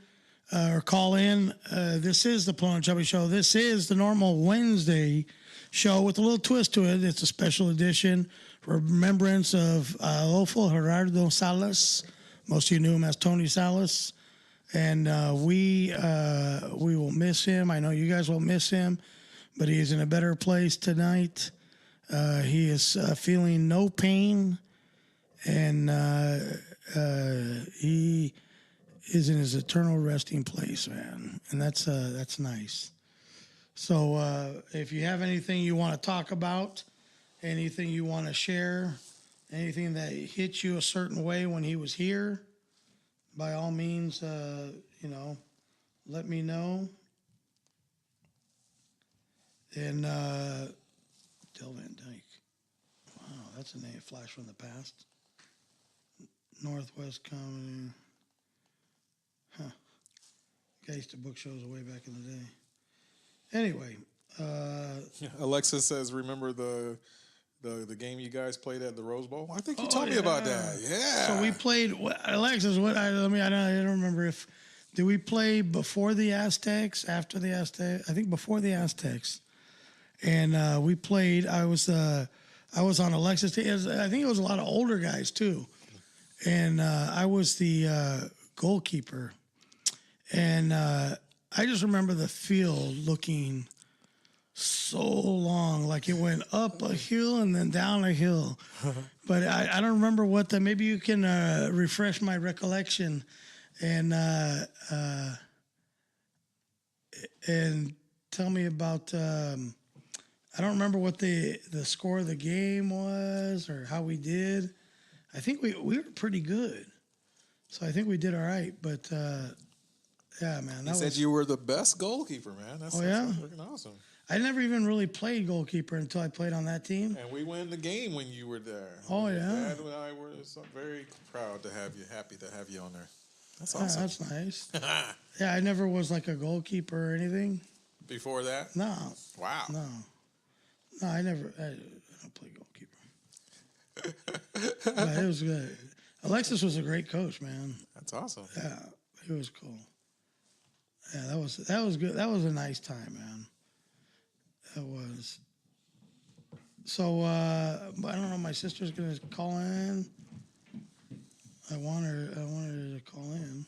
or call in. This is the Pelon and Chubby Show. This is the normal Wednesday show with a little twist to it. It's a special edition for remembrance of Arnulfo Gerardo Salas. Most of you knew him as Tony Salas. And we will miss him. I know you guys will miss him, but he is in a better place tonight. He is feeling no pain, and he is in his eternal resting place, man. And that's nice. So if you have anything you want to talk about, anything you want to share, anything that hit you a certain way when he was here, by all means, let me know. And Del Van Dyke. Wow, that's a name flash from the past. Northwest Comedy. Huh. I used to book shows way back in the day. Anyway. Alexis says, remember the game you guys played at the Rose Bowl? I think you told me about that. Yeah. So we played. Alexis, I don't remember if did we play before the Aztecs, after the Aztecs? I think before the Aztecs, and we played. I was on Alexis. I think it was a lot of older guys too, and I was the goalkeeper, and I just remember the field looking so long, like it went up a hill and then down a hill. But I don't remember what maybe you can refresh my recollection and tell me about, I don't remember what the score of the game was or how we did. I think we were pretty good. So I think we did all right, but yeah, man. He said you were the best goalkeeper, man. That's freaking awesome. I never even really played goalkeeper until I played on that team. And we won the game when you were there. Oh, yeah. Dad and I were very proud to have you, happy to have you on there. That's awesome. That's nice. Yeah, I never was like a goalkeeper or anything. Before that? No. Wow. No, I don't play goalkeeper. But it was good. Alexis was a great coach, man. That's awesome. Yeah, he was cool. Yeah, that was good. That was a nice time, man. It was. So, I don't know. My sister's going to call in. I want her to call in.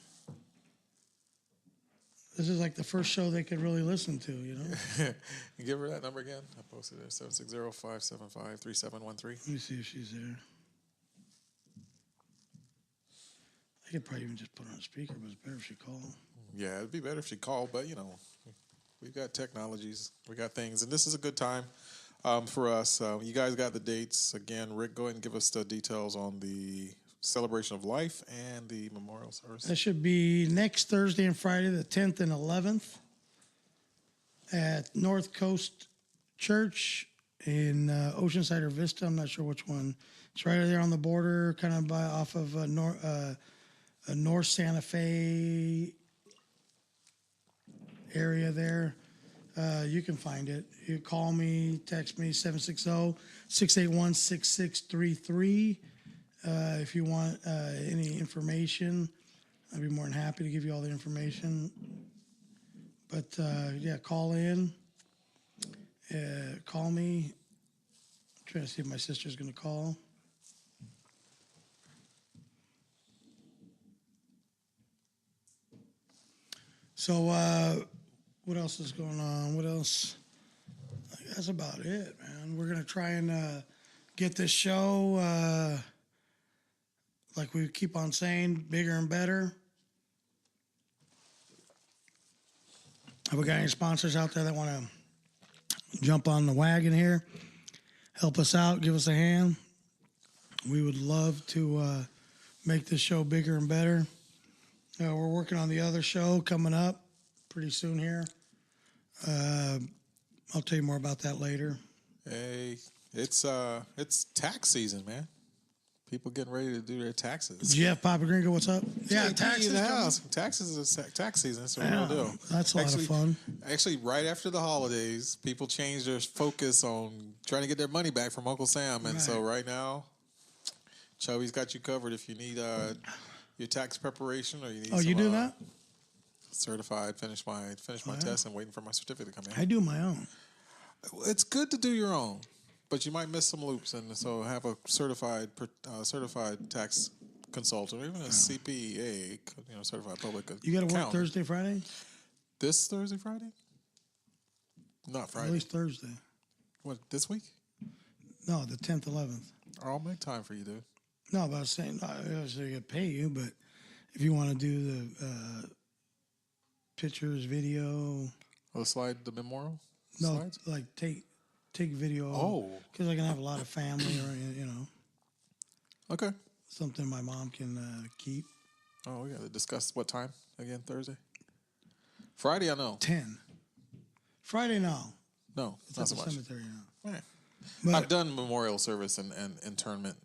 This is like the first show they could really listen to, you know? Give her that number again. I posted it, 760-575-3713. Let me see if she's there. I could probably even just put her on speaker, but it's better if she called. Yeah, it'd be better if she called, but, we've got technologies. We got things. And this is a good time for us. You guys got the dates. Again, Rick, go ahead and give us the details on the celebration of life and the memorial service. That should be next Thursday and Friday, the 10th and 11th, at North Coast Church in Oceanside or Vista. I'm not sure which one. It's right there on the border, kind of off of North Santa Fe area there. You can find it. You call me, text me, 760-681-6633. If you want any information, I'd be more than happy to give you all the information. But, call in. Call me. I'm trying to see if my sister's going to call. So, what else is going on? What else? That's about it, man. We're going to try and get this show, like we keep on saying, bigger and better. Have we got any sponsors out there that want to jump on the wagon here? Help us out, give us a hand. We would love to make this show bigger and better. We're working on the other show coming up pretty soon here. I'll tell you more about that later. Hey, it's tax season, man. People getting ready to do their taxes. Jeff Papa Gringo, what's up? Yeah, taxes in the house. Taxes is tax season. That's what we'll do. That's a lot of fun. Actually, right after the holidays, people change their focus on trying to get their money back from Uncle Sam, and so right now, Chubby's got you covered if you need your tax preparation or you need. Oh, you do that? certified. Finished my test and waiting for my certificate to come in. I do my own. It's good to do your own, but you might miss some loops, and so have a certified tax consultant, or even a CPA, certified public accountant. You got to work Thursday, Friday? This Thursday, Friday? Not Friday. At least Thursday. What, this week? No, the 10th, 11th. I'll make time for you, dude. No, but I was saying, I was going to pay you, but if you want to do the pictures, video. Oh, the memorial? No, Slides? like take video. Oh. Because I can have a lot of family or, Okay. something my mom can keep. Oh, we got to discuss what time again, Thursday? Friday, I know. 10. Friday, no. No, It's not at so the much. cemetery now. Right. But, I've done memorial service and internment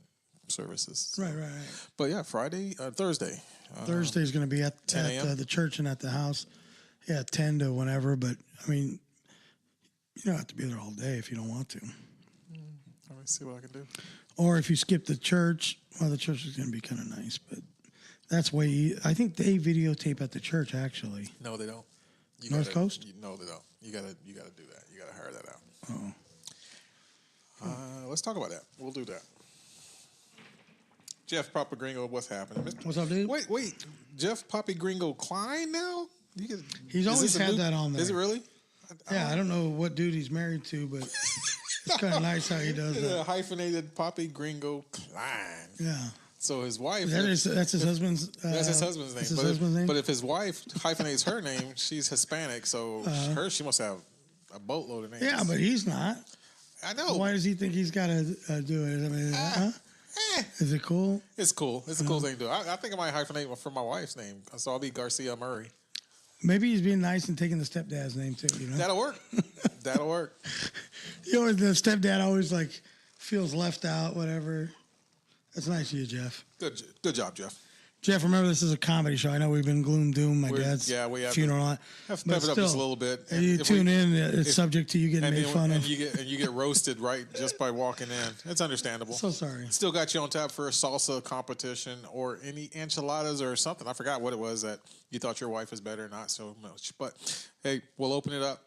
services. Right. But yeah, Thursday. Thursday's going to be at 10 a.m.? The church and at the house. Yeah, 10 to whenever. But, I mean, you don't have to be there all day if you don't want to. Let me see what I can do. Or if you skip the church, well, the church is going to be kind of nice. But that's I think they videotape at the church, actually. No, they don't. North Coast? No, they don't. You gotta do that. You gotta hire that out. Oh. Let's talk about that. We'll do that. Jeff Papa Gringo, what's happening? What's up, dude? Wait. Jeff Poppy Gringo Klein now? He's always had that on there. Is it really? Yeah, I don't know what dude he's married to, but it's kind of nice how he does that. Hyphenated Poppy Gringo Klein. Yeah. So his wife. That's his husband's. That's his husband's name. That's his husband's name. But if his wife hyphenates her name, she's Hispanic, so she must have a boatload of names. Yeah, but he's not. I know. Why does he think he's got to do it? I mean, is it cool? It's cool. It's a cool thing to do. I think I might hyphenate for my wife's name, so I'll be Garcia Murray. Maybe he's being nice and taking the stepdad's name too. That'll work. That'll work. The stepdad always feels left out. Whatever. That's nice of you, Jeff. Good job, Jeff. Jeff, remember this is a comedy show. I know we've been gloom doom. My dad's funeral. Have to pep it up just a little bit. You tune in. It's subject to you getting made fun of. And you get roasted right just by walking in. It's understandable. So sorry. Still got you on tap for a salsa competition or any enchiladas or something. I forgot what it was that you thought your wife was better, not so much. But hey, we'll open it up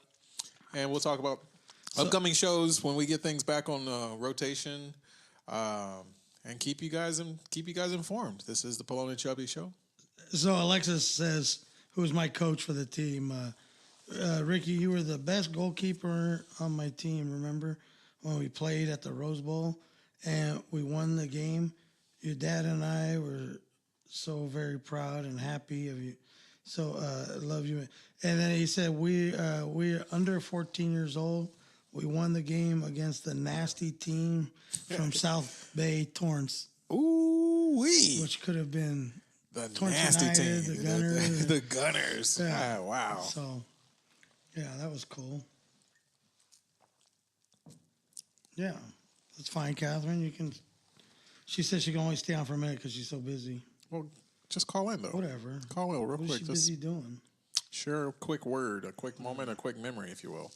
and we'll talk about upcoming shows when we get things back on rotation. And keep you guys informed. This is the Pelon and Chubby show. So Alexis says, who's my coach for the team, Ricky, you were the best goalkeeper on my team, remember? When we played at the Rose Bowl and we won the game. Your dad and I were so very proud and happy of you. So love you. And then he said, we're under 14 years old. We won the game against the nasty team from South Bay, Torrance. Ooh-wee. Which could have been the Torrance nasty United, team. the Gunners. The Gunners. Yeah. Wow. So, yeah, that was cool. Yeah, that's fine, Catherine. You can. She said she can only stay on for a minute because she's so busy. Well, just call in, though. Whatever. Call in real quick. What is she busy doing? Share a quick word, a quick moment, a quick memory, if you will.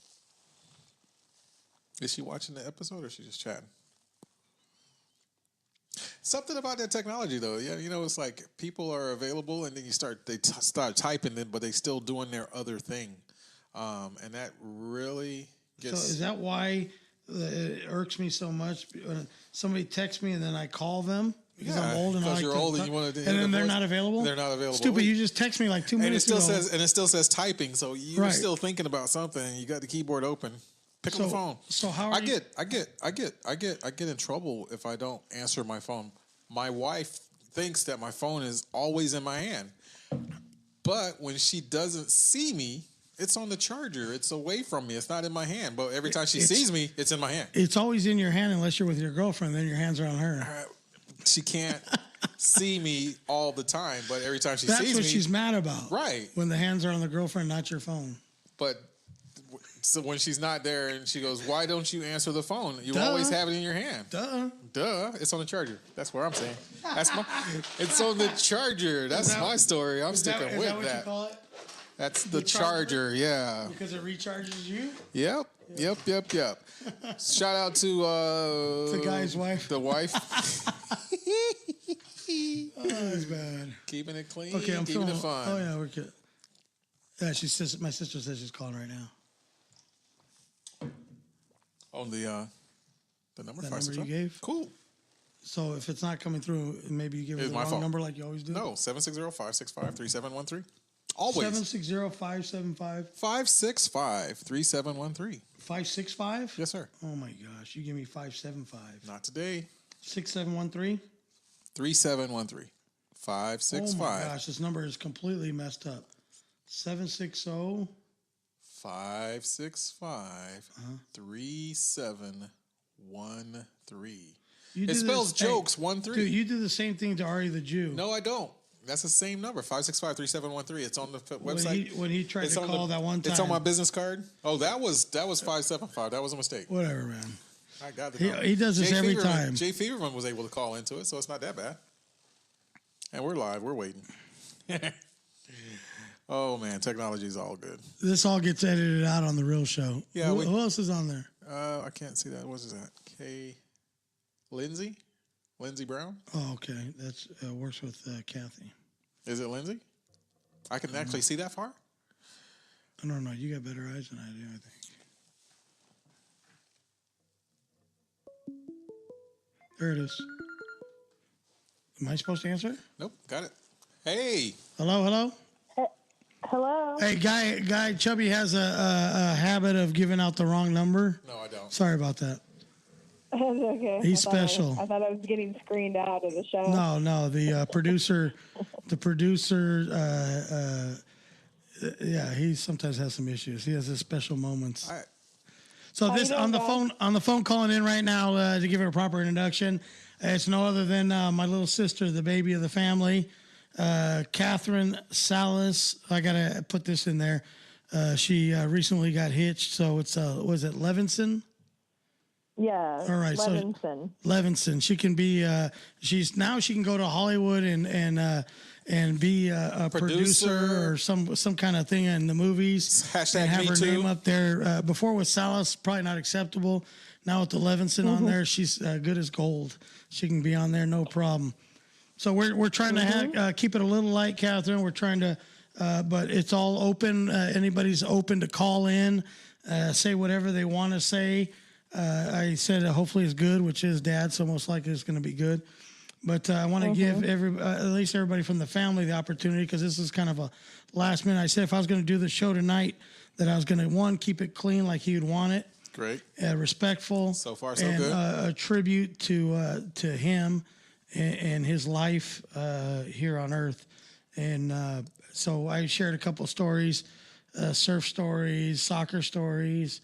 Is she watching the episode or is she just chatting? Something about that technology, though. Yeah, it's like people are available, and then they start typing it, but they still doing their other thing, and that really gets. So is that why it irks me so much when somebody texts me and then I call them because I'm old and I like you're old and you want to, and then they're not available. They're not available. Stupid! You just text me like 2 minutes ago. And it still says typing, so you're still thinking about something. And you got the keyboard open. Pick up the phone. So how are I get in trouble if I don't answer my phone. My wife thinks that my phone is always in my hand. But when she doesn't see me, it's on the charger. It's away from me. It's not in my hand. But every time she sees me, it's in my hand. It's always in your hand unless you're with your girlfriend. Then your hands are on her. She can't see me all the time. But every time she sees me. That's what she's mad about. Right. When the hands are on the girlfriend, not your phone. But so when she's not there and she goes, why don't you answer the phone? You always have it in your hand. Duh. It's on the charger. That's what I'm saying. It's on the charger. That's my story. I'm sticking with that. Is that what you call it? That's the charger, yeah. Because it recharges you? Yep. Shout out to the guy's wife. The wife. Oh, that's bad. Keeping it clean, okay, I'm keeping feeling, it fun. Oh, yeah, we're good. My sister says she's calling right now. On the number, that number you gave? Cool. So if it's not coming through, maybe you give her the wrong phone number like you always do? No, 760-565-3713. Always. 760-575. 565-3713. 565? Yes, sir. Oh, my gosh. You give me 575. Not today. 6713? 3713. 565. Oh, my gosh. This number is completely messed up. 760. 565-3713. It spells jokes, 1-3. Dude, you do the same thing to Ari the Jew. No, I don't. That's the same number, 565-3713. It's on the website. When he tried to call that one time. It's on my business card. Oh, that was 575. That was a mistake. Whatever, man. I got the number. He does this every time. Jay Feverman was able to call into it, so it's not that bad. And we're live. We're waiting. Oh, man. Technology is all good. This all gets edited out on the real show. Yeah. Who else is on there? I can't see that. What is that? Lindsay Brown? Oh, okay. That's works with Kathy. Is it Lindsay? I can actually see that far? I don't know. You got better eyes than I do, I think. There it is. Am I supposed to answer? Nope. Got it. Hey. Hello? Hello. Hey, Guy Chubby has a habit of giving out the wrong number. No, I don't. Sorry about that. It's okay. He's special. I thought I was getting screened out of the show. No. The producer, he sometimes has some issues. He has his special moments. So this on the phone calling in right now to give her a proper introduction. It's no other than my little sister, the baby of the family, Katharine Salas. I gotta put this in there. She recently got hitched, so it's was it Levinson? Yeah. All right. Levinson. So Levinson. She can be. She can go to Hollywood and be a producer or some kind of thing in the movies. Hashtag and have me her too. name up there. Before with Salas, probably not acceptable. Now with the Levinson on there, she's good as gold. She can be on there, no problem. So we're trying to keep it a little light, Katharine. We're trying to, but it's all open. Anybody's open to call in, say whatever they want to say. I said hopefully it's good, which is Dad, so most likely it's going to be good. But I want to give at least everybody from the family the opportunity, because this is kind of a last minute. I said if I was going to do the show tonight, that I was going to, one, keep it clean like he would want it. Great. Respectful. So far, so and, good. A tribute to him and his life here on Earth. And so I shared a couple of stories, surf stories, soccer stories,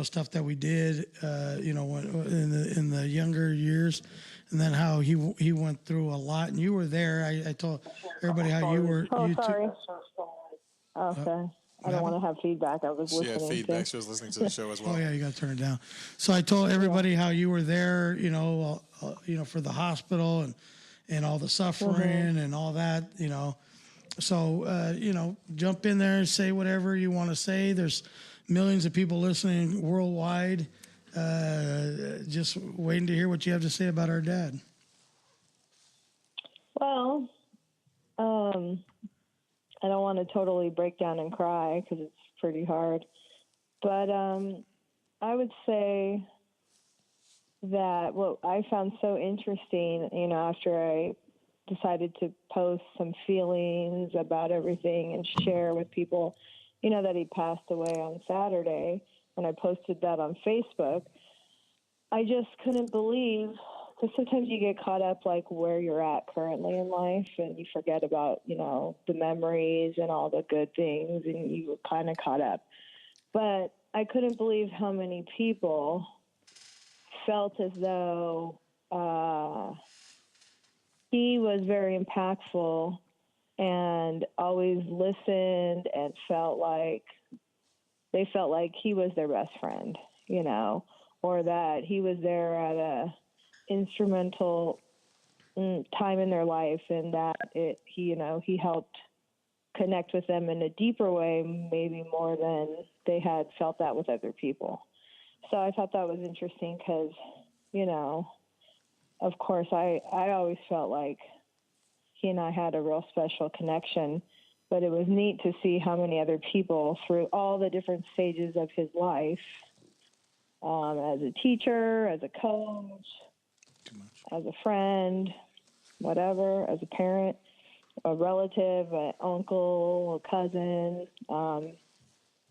stuff that we did, in the younger years, and then how he went through a lot. And you were there. I told everybody how you were. Oh, sorry. Okay. I don't want to have feedback. I was listening. She had feedback. She was listening to the show as well. Oh yeah, you got to turn it down. So I told everybody how you were there, for the hospital and all the suffering and all that, So jump in there and say whatever you want to say. There's millions of people listening worldwide, just waiting to hear what you have to say about our dad. Well, I don't want to totally break down and cry because it's pretty hard. But I would say that what I found so interesting, after I decided to post some feelings about everything and share with people, that he passed away on Saturday, when I posted that on Facebook, I just couldn't believe, because sometimes you get caught up like where you're at currently in life and you forget about, the memories and all the good things, and you were kind of caught up. But I couldn't believe how many people felt as though he was very impactful and always listened and felt like he was their best friend, or that he was there at a instrumental time in their life, and that he helped connect with them in a deeper way, maybe more than they had felt that with other people. So I thought that was interesting because, of course, I always felt like he and I had a real special connection, but it was neat to see how many other people through all the different stages of his life, as a teacher, as a coach, as a friend, whatever, as a parent, a relative, an uncle, a cousin.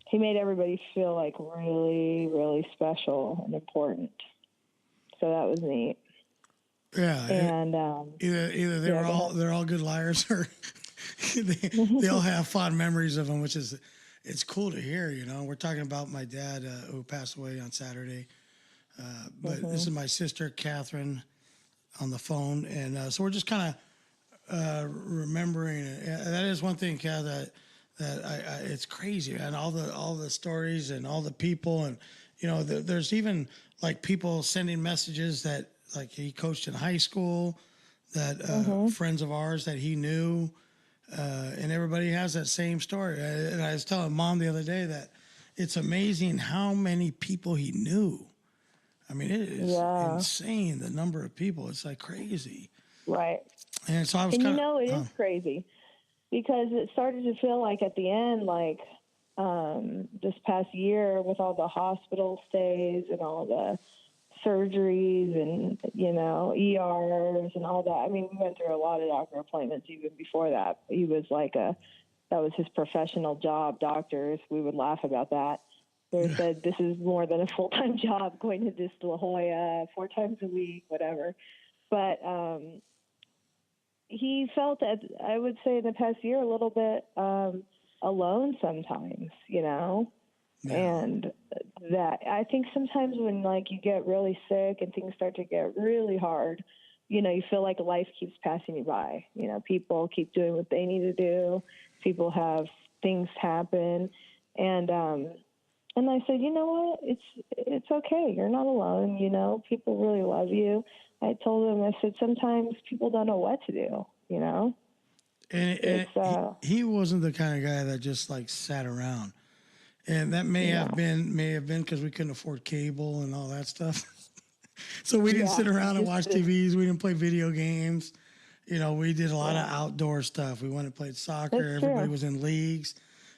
He made everybody feel like really, really special and important. So that was neat. Yeah. And either they're all good liars, or they all have fond memories of him, which is, it's cool to hear. You know, we're talking about my dad who passed away on Saturday, but this is my sister Catherine on the phone, and so we're just kind of remembering it. That is one thing, Kat, that it's crazy, and all the stories and all the people, and you know, there's even like people sending messages that like he coached in high school, that friends of ours that he knew, and everybody has that same story. And I was telling Mom the other day that it's amazing how many people he knew. I mean, it is insane, the number of people. It's like crazy. Right. And so I was kind of... you know, it is crazy because it started to feel like at the end, like this past year with all the hospital stays and all the surgeries and, you know, ERs and all that. I mean, we went through a lot of doctor appointments even before that. He was like that was his professional job, doctors. We would laugh about that. They said, this is more than a full-time job going to this La Jolla 4 times a week, whatever. But he felt, I would say in the past year, a little bit alone sometimes, you know? Yeah. And that I think sometimes when like you get really sick and things start to get really hard, you know, you feel like life keeps passing you by. You know, people keep doing what they need to do. People have things happen. And I said, you know what? It's okay. You're not alone. You know, people really love you. I told him, I said, sometimes people don't know what to do, you know? And he wasn't the kind of guy that just like sat around. And that may have been because we couldn't afford cable and all that stuff. So we didn't sit around and watch TVs. We didn't play video games. You know, we did a lot of outdoor stuff. We went and played soccer. Everybody was in leagues.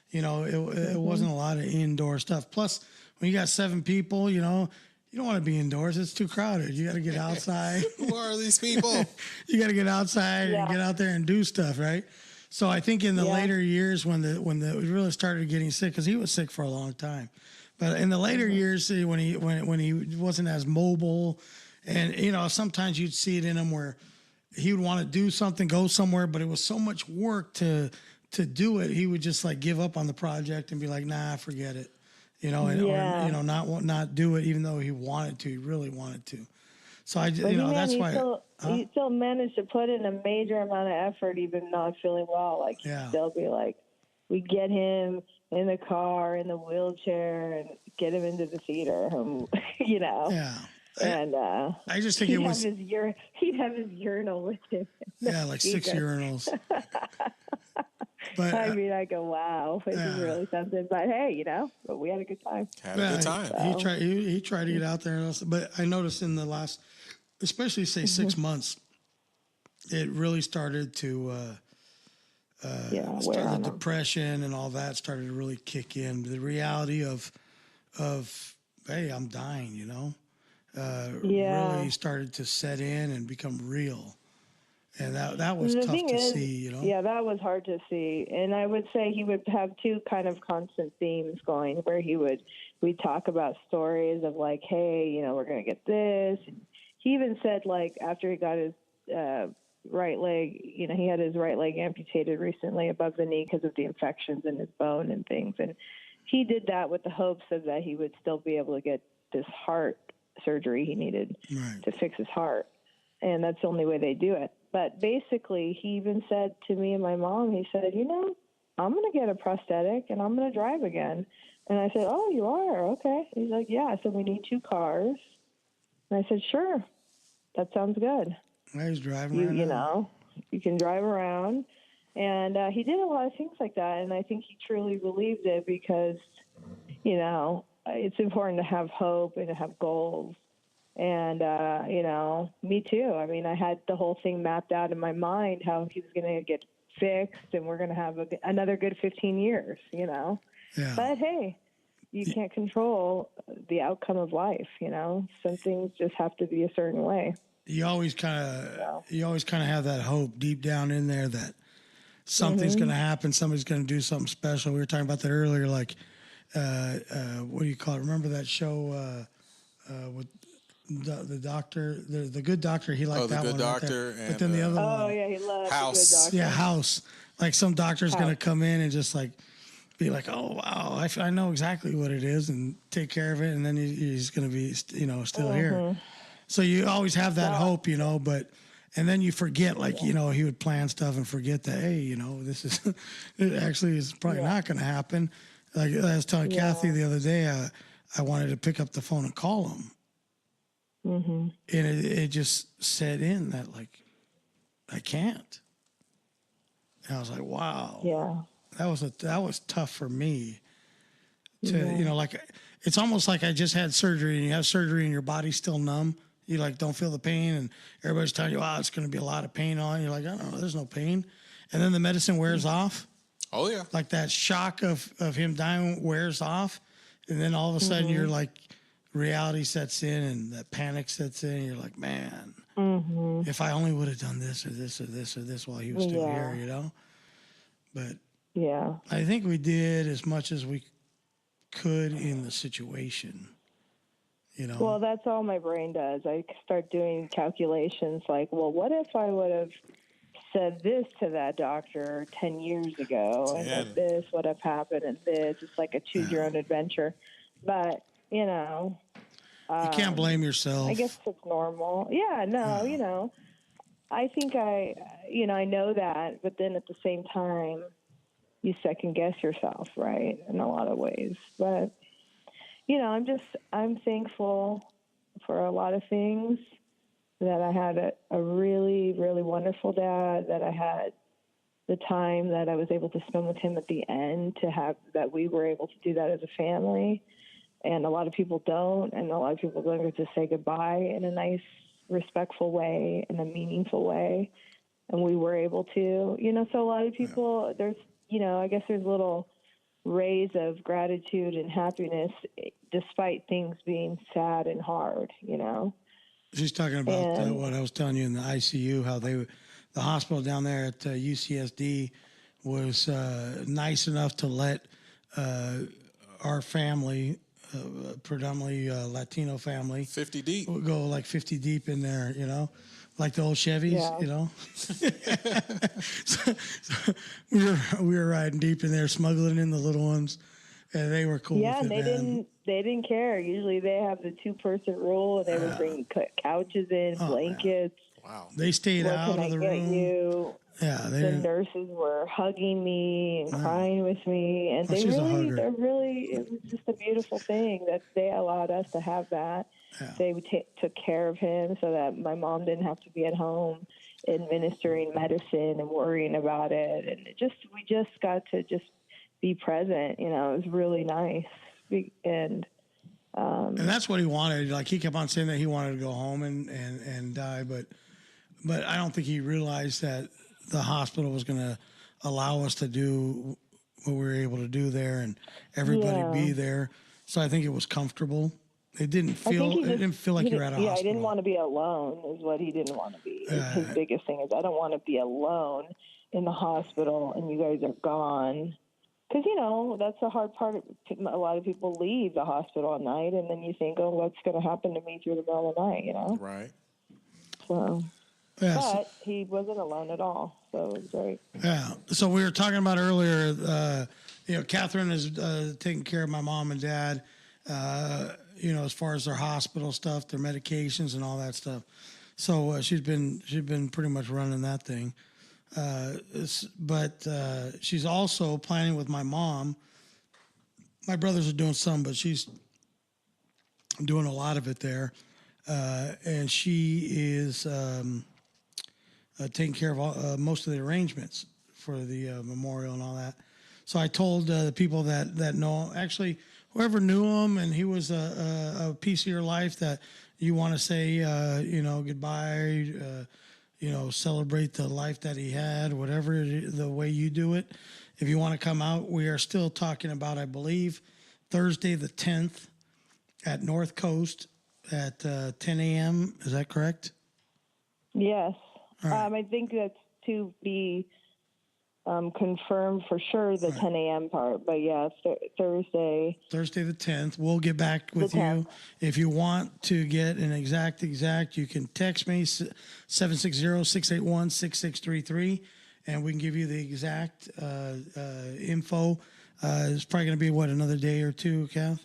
You know, it wasn't a lot of indoor stuff. Plus, when you got 7 people, you know, you don't want to be indoors. It's too crowded. You got to get outside. Who are these people? You got to get outside and get out there and do stuff, right? So I think in the later years when we really started getting sick, because he was sick for a long time, but in the later years when he wasn't as mobile, and you know, sometimes you'd see it in him where he would want to do something, go somewhere, but it was so much work to do it, he would just like give up on the project and be like, nah, forget it, you know, and, or you know, not do it even though he really wanted to. So that's why he still managed to put in a major amount of effort, even not feeling well. Like he'd still be like, we get him in the car, in the wheelchair, and get him into the theater. You know. Yeah. And I just think he'd have his urinal with him. Yeah, like 6 urinals. But I mean, I go, wow, this is really something. But hey, you know, but we had a good time. Had a good time. He tried to get out there, but I noticed in the last, especially say 6 months, it really started to the depression and all that started to really kick in. The reality of hey, I'm dying, you know, really started to set in and become real. And that was tough to see, you know? Yeah, that was hard to see. And I would say he would have 2 kind of constant themes going where we'd talk about stories of like, hey, you know, we're going to get this. And he even said like after he got his right leg, you know, he had his right leg amputated recently above the knee because of the infections in his bone and things. And he did that with the hopes of that he would still be able to get this heart surgery he needed to fix his heart. And that's the only way they do it. But basically, he even said to me and my mom, he said, you know, I'm going to get a prosthetic and I'm going to drive again. And I said, oh, you are? Okay. He's like, yeah. So we need 2 cars. And I said, sure. That sounds good. He's driving around. You know, you can drive around. And he did a lot of things like that. And I think he truly believed it because, you know, it's important to have hope and to have goals. And, you know, me too. I mean, I had the whole thing mapped out in my mind, how he was going to get fixed and we're going to have another good 15 years, you know. Yeah. But hey, you can't control the outcome of life, you know. Some things just have to be a certain way. You always kind of have that hope deep down in there that something's going to happen. Somebody's going to do something special. We were talking about that earlier. Like, what do you call it? Remember that show with the doctor, the good doctor? He liked that one. The Good Doctor. Right, but then the other one. Oh yeah, he loves House. The Good Doctor. Yeah, House. Like some doctor's going to come in and just like be like, oh wow, I know exactly what it is, and take care of it, and then he's going to be, you know, still here. So you always have that hope, you know, and then you forget, like, you know, he would plan stuff and forget that, hey, you know, this is, it actually is probably not going to happen. Like I was telling Kathy the other day, I wanted to pick up the phone and call him. And it just set in that, like, I can't. And I was like, wow. Yeah. That was tough for me to, you know, like, it's almost like I just had surgery and you have surgery and your body's still numb. You like don't feel the pain and everybody's telling you, wow, it's going to be a lot of pain on. You're like, I don't know, there's no pain. And then the medicine wears off. Oh yeah. Like that shock of him dying wears off. And then all of a sudden you're like, reality sets in and that panic sets in. And you're like, man, if I only would have done this or this or this or this while he was still here, you know? But I think we did as much as we could in the situation, you know. Well, that's all my brain does. I start doing calculations like, well, what if I would have said this to that doctor 10 years ago and then this would have happened and this. It's like a choose your own adventure. But, you know. You can't blame yourself. I guess it's normal. Yeah, no, you know. I think I know that, but then at the same time, you second guess yourself, right, in a lot of ways. But, you know, I'm thankful for a lot of things, that I had a really, really wonderful dad, that I had the time that I was able to spend with him at the end, that we were able to do that as a family. And a lot of people don't, and a lot of people don't get to say goodbye in a nice, respectful way, in a meaningful way. And we were able to, you know, so a lot of people, there's, you know, I guess there's little rays of gratitude and happiness despite things being sad and hard, you know. She's talking about what I was telling you in the ICU, how the hospital down there at UCSD was nice enough to let our family, predominantly Latino family, 50 deep, go like 50 deep in there, you know. Like the old Chevys, you know. so we were riding deep in there, smuggling in the little ones, and they were cool. Yeah, with it, they didn't care. Usually they have the 2-person rule, and they would bring couches in, blankets. Wow. They stayed out of the room. Yeah, the nurses were hugging me and crying with me, and it was just a beautiful thing that they allowed us to have that. Yeah. They took care of him so that my mom didn't have to be at home administering medicine and worrying about it, and we just got to just be present. You know, it was really nice, and that's what he wanted. Like he kept on saying that he wanted to go home and die, but I don't think he realized that the hospital was going to allow us to do what we were able to do there, and everybody be there. So I think it was comfortable. It didn't feel like you were at a hospital. Yeah, I didn't want to be alone is what he didn't want to be. His biggest thing is, I don't want to be alone in the hospital and you guys are gone. Because, you know, that's the hard part. A lot of people leave the hospital at night and then you think, oh, what's going to happen to me through the middle of the night, you know? Right. So, but he wasn't alone at all, so it was great. Yeah. So we were talking about earlier, you know, Katharine is taking care of my mom and dad, you know, as far as their hospital stuff, their medications and all that stuff. So she's been pretty much running that thing. But she's also planning with my mom. My brothers are doing some, but she's doing a lot of it there. And she is taking care of most of the arrangements for the memorial and all that. So I told the people that know, actually, whoever knew him and he was a piece of your life that you want to say, you know, goodbye, you celebrate the life that he had, whatever the way you do it. If you want to come out, we are still talking about, I believe, Thursday the 10th at North Coast at 10 a.m. Is that correct? Yes. Right. I think that's to be confirmed for sure, the 10 a.m. part. But yeah, Thursday. Thursday the 10th. We'll get back with you. If you want to get an exact, you can text me 760-681-6633, and we can give you the exact info. It's probably going to be, another day or two, Kath?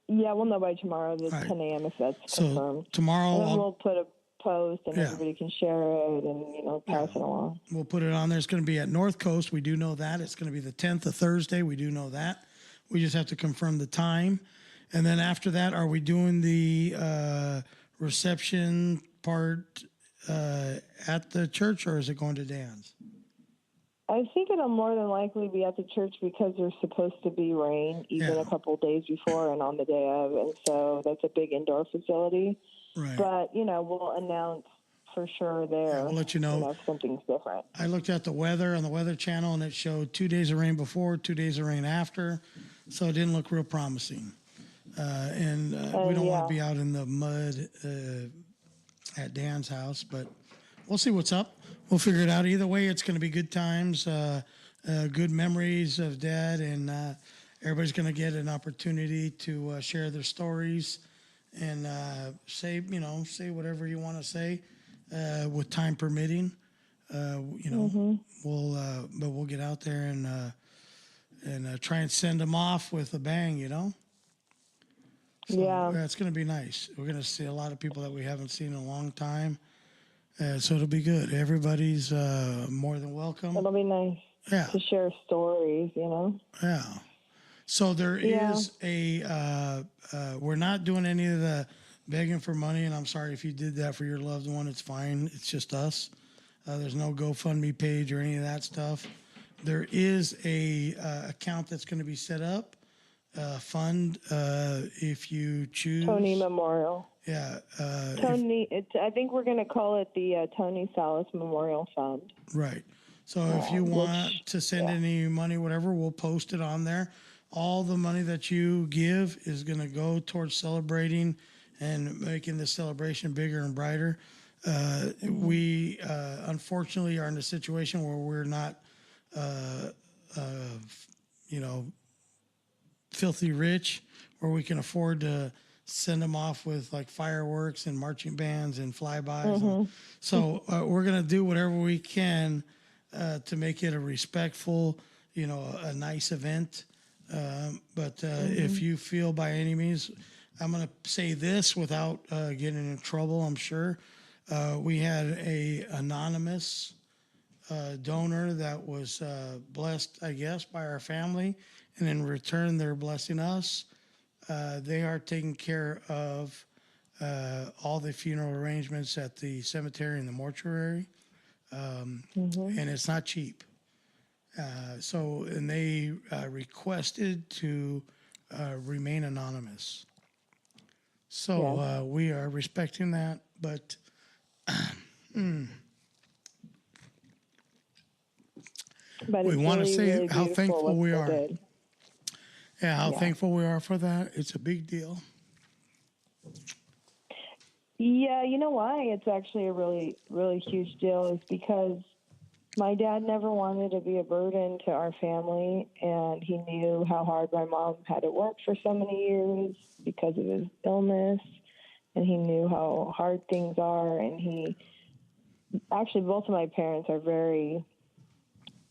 Yeah, we'll know by tomorrow, the 10 a.m. if that's confirmed. So tomorrow, and then we'll put a post and everybody can share it and pass it along. We'll put it on there. It's going to be at North Coast. We do know that. It's going to be the 10th of Thursday. We do know that. We just have to confirm the time. And then after that, are we doing the reception part at the church, or is it going to Dan's? I think it'll more than likely be at the church because there's supposed to be rain even a couple of days before and on the day of, and so that's a big indoor facility. Right. But, we'll announce for sure there. Yeah, we'll let you know. If something's different. I looked at the weather on the Weather Channel, and it showed 2 days of rain before, 2 days of rain after, so it didn't look real promising. And we don't want to be out in the mud at Dan's house, but we'll see what's up. We'll figure it out. Either way, it's going to be good times, good memories of Dad, and everybody's going to get an opportunity to share their stories and say whatever you want to say with time permitting. We'll get out there and try and send them off with a bang, So, yeah, it's going to be nice. We're going to see a lot of people that we haven't seen in a long time. So it'll be good. Everybody's more than welcome. It'll be nice to share stories, Yeah. So there is we're not doing any of the begging for money, and I'm sorry if you did that for your loved one. It's fine. It's just us. There's no GoFundMe page or any of that stuff. There is a account that's going to be set up, fund, if you choose. Tony Memorial. Yeah. Tony, I think we're going to call it the Tony Salas Memorial Fund. Right. So if you want to send any money, whatever, we'll post it on there. All the money that you give is going to go towards celebrating and making the celebration bigger and brighter. We unfortunately are in a situation where we're not, filthy rich, where we can afford to send them off with like fireworks and marching bands and flybys. So we're going to do whatever we can to make it a respectful, a nice event. But if you feel by any means, I'm going to say this without getting in trouble, I'm sure. We had a anonymous donor that was blessed, I guess, by our family. And in return, they're blessing us. They are taking care of all the funeral arrangements at the cemetery and the mortuary. And it's not cheap. And they requested to remain anonymous. So we are respecting that, but we want to say really how thankful we are. Yeah, how thankful we are for that. It's a big deal. Yeah, you know why it's actually a really, really huge deal is because my dad never wanted to be a burden to our family, and he knew how hard my mom had to work for so many years because of his illness, and he knew how hard things are, and both of my parents are very,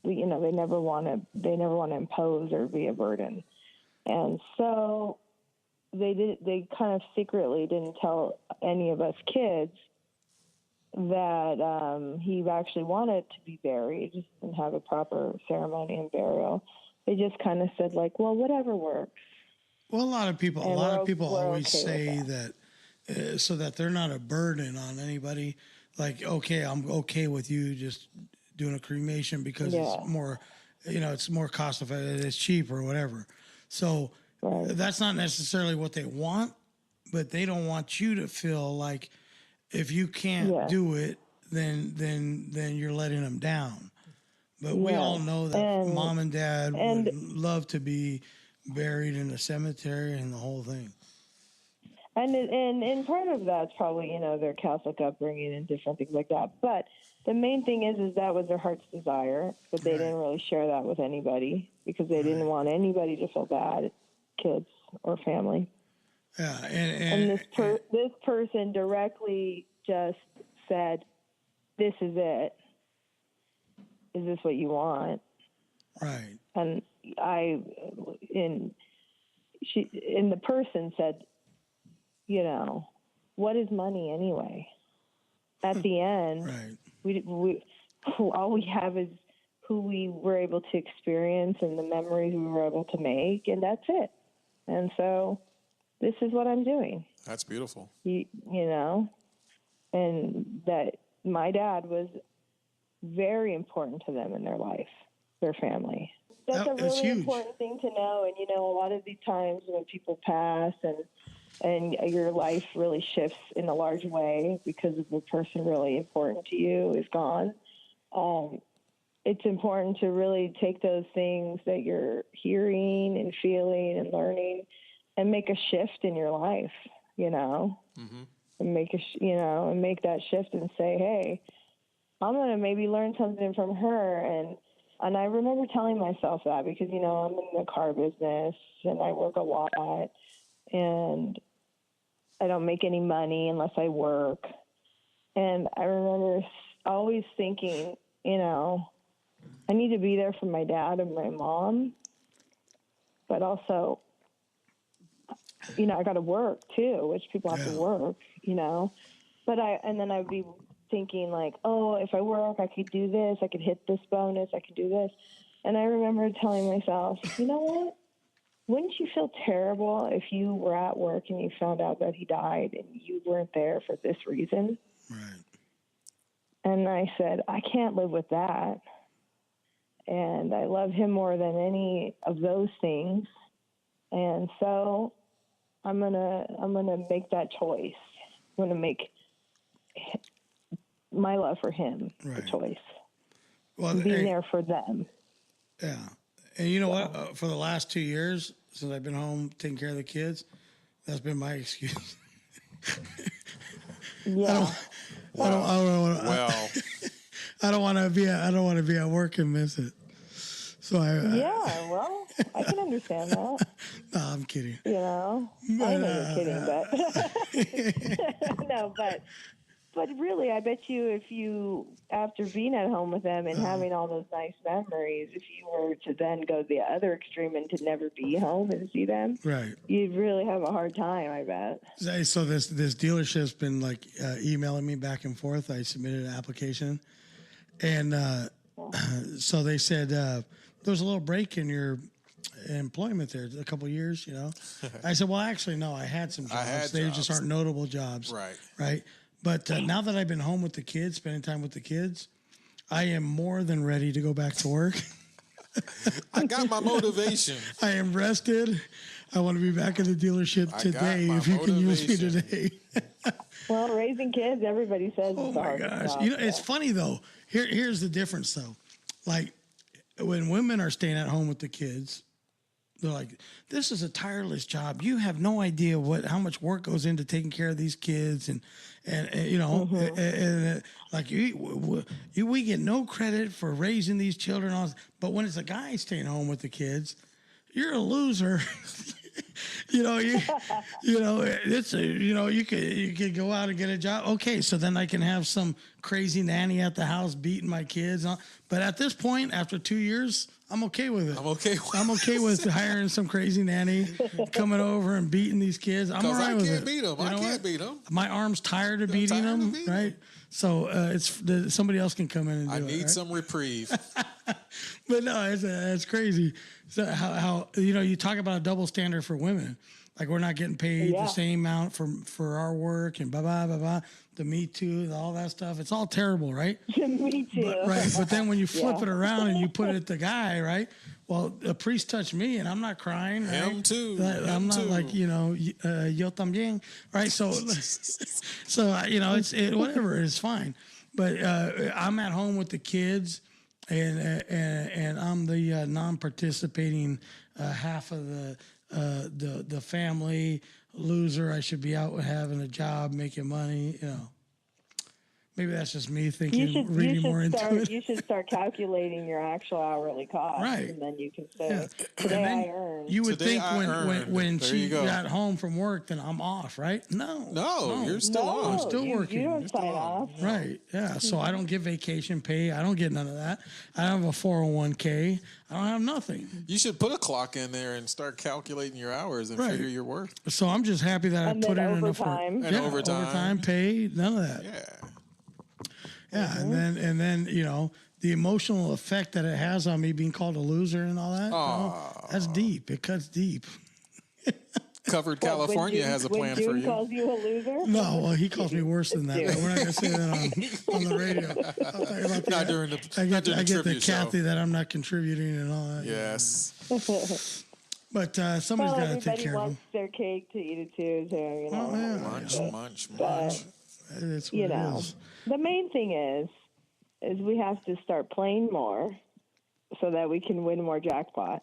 they never want to impose or be a burden. And so they kind of secretly didn't tell any of us kids that he actually wanted to be buried and have a proper ceremony and burial. They just kind of said like, well, whatever works. Well, a lot of people always say that so that they're not a burden on anybody. Like, okay, I'm okay with you just doing a cremation because it's more, it's more cost effective, it's cheap or whatever. So that's not necessarily what they want, but they don't want you to feel like if you can't do it, then you're letting them down. But we all know that mom and dad would love to be buried in a cemetery and the whole thing. And part of that's probably, you know, their Catholic upbringing and different things like that. But the main thing is that was their heart's desire, but they didn't really share that with anybody because they didn't want anybody to feel bad, kids or family. Yeah, and this person directly just said, "This is it. Is this what you want?" Right. And the person said, you know, what is money anyway? At the end, we all we have is who we were able to experience and the memories we were able to make, and that's it. And so this is what I'm doing. That's beautiful. You know, and that my dad was very important to them in their life, their family. That's a really important thing to know. And, you know, a lot of these times when people pass and your life really shifts in a large way because of the person really important to you is gone, it's important to really take those things that you're hearing and feeling and learning and make a shift in your life, you know, and make that shift and say, hey, I'm going to maybe learn something from her. And I remember telling myself that because, you know, I'm in the car business and I work a lot and I don't make any money unless I work. And I remember always thinking, you know, I need to be there for my dad and my mom, but also, you know, I got to work too, which people have to work, you know, and then I'd be thinking like, oh, if I work, I could do this, I could hit this bonus, I could do this. And I remember telling myself, you know what? Wouldn't you feel terrible if you were at work and you found out that he died and you weren't there for this reason? Right. And I said, I can't live with that. And I love him more than any of those things. And so I'm gonna make that choice. I'm gonna make my love for him the choice. Well, being there for them. Yeah. And you know what? For the last 2 years, since I've been home taking care of the kids, that's been my excuse. Yeah. I don't want to be at work and miss it. So well, I can understand that. No, I'm kidding. You know, I know you're kidding, but no, but really, I bet you if you, after being at home with them and having all those nice memories, if you were to then go the other extreme and to never be home and see them, you'd really have a hard time, I bet. So this dealership's been like emailing me back and forth. I submitted an application, and so they said there was a little break in your employment there, a couple of years, you know. I said, well, actually, no, I had some jobs. They just aren't notable jobs. Right. But now that I've been home with the kids, spending time with the kids, I am more than ready to go back to work. I got my motivation. I am rested. I want to be back in the dealership today if you can use me today. Well, raising kids, everybody says oh, my gosh. Job, you know, it's funny, though. Here's the difference, though. Like, when women are staying at home with the kids, they're like, this is a tireless job. You have no idea how much work goes into taking care of these kids. And you know, like we get no credit for raising these children. But when it's a guy staying home with the kids, you're a loser. You could go out and get a job. Okay, so then I can have some crazy nanny at the house beating my kids. But at this point, after 2 years, I'm okay with it. I'm okay with hiring some crazy nanny coming over and beating these kids. I'm all right with it. I can't beat them. My arm's tired of beating them, right? So somebody else can come in and do it. I need some reprieve. But no, it's crazy. So how you talk about a double standard for women. Like we're not getting paid the same amount for our work and blah, blah, blah, blah. The Me Too, all that stuff. It's all terrible, right? Me Too. But then when you flip it around and you put it at the guy, right? Well, a priest touched me and I'm not crying. Right? Him too. I'm not like, yo también, right? So, you know, it's whatever. It's fine. But I'm at home with the kids, and I'm the non-participating half of the family loser. I should be out having a job, making money. Maybe that's just me thinking, reading more into it. You should start calculating your actual hourly cost, Right. and then you can say, "Today I earned." You would Today think when There she you go. got home from work, then I'm off, right? No, you're still on. I'm still you, working. You don't sign off. Right. Yeah. So I don't get vacation pay. I don't get none of that. I don't have a 401k. I don't have nothing. You should put a clock in there and start calculating your hours and figure your worth. So I'm just happy that And I put in then enough work. overtime. And overtime. Overtime pay, none of that. Yeah. Yeah. And then the emotional effect that it has on me being called a loser and all that. That's deep. It cuts deep. Covered California has a plan when for June you. calls you a loser? No, well, he calls me worse than that. But we're not going to say that on the radio. I'll tell you about Not that. during the I get the tribute show. Kathy that I'm not contributing and all that. Yes. But somebody's got to take everybody care of wants them. their cake to eat it too, so Munch. That's what it is. The main thing is we have to start playing more so that we can win more jackpots.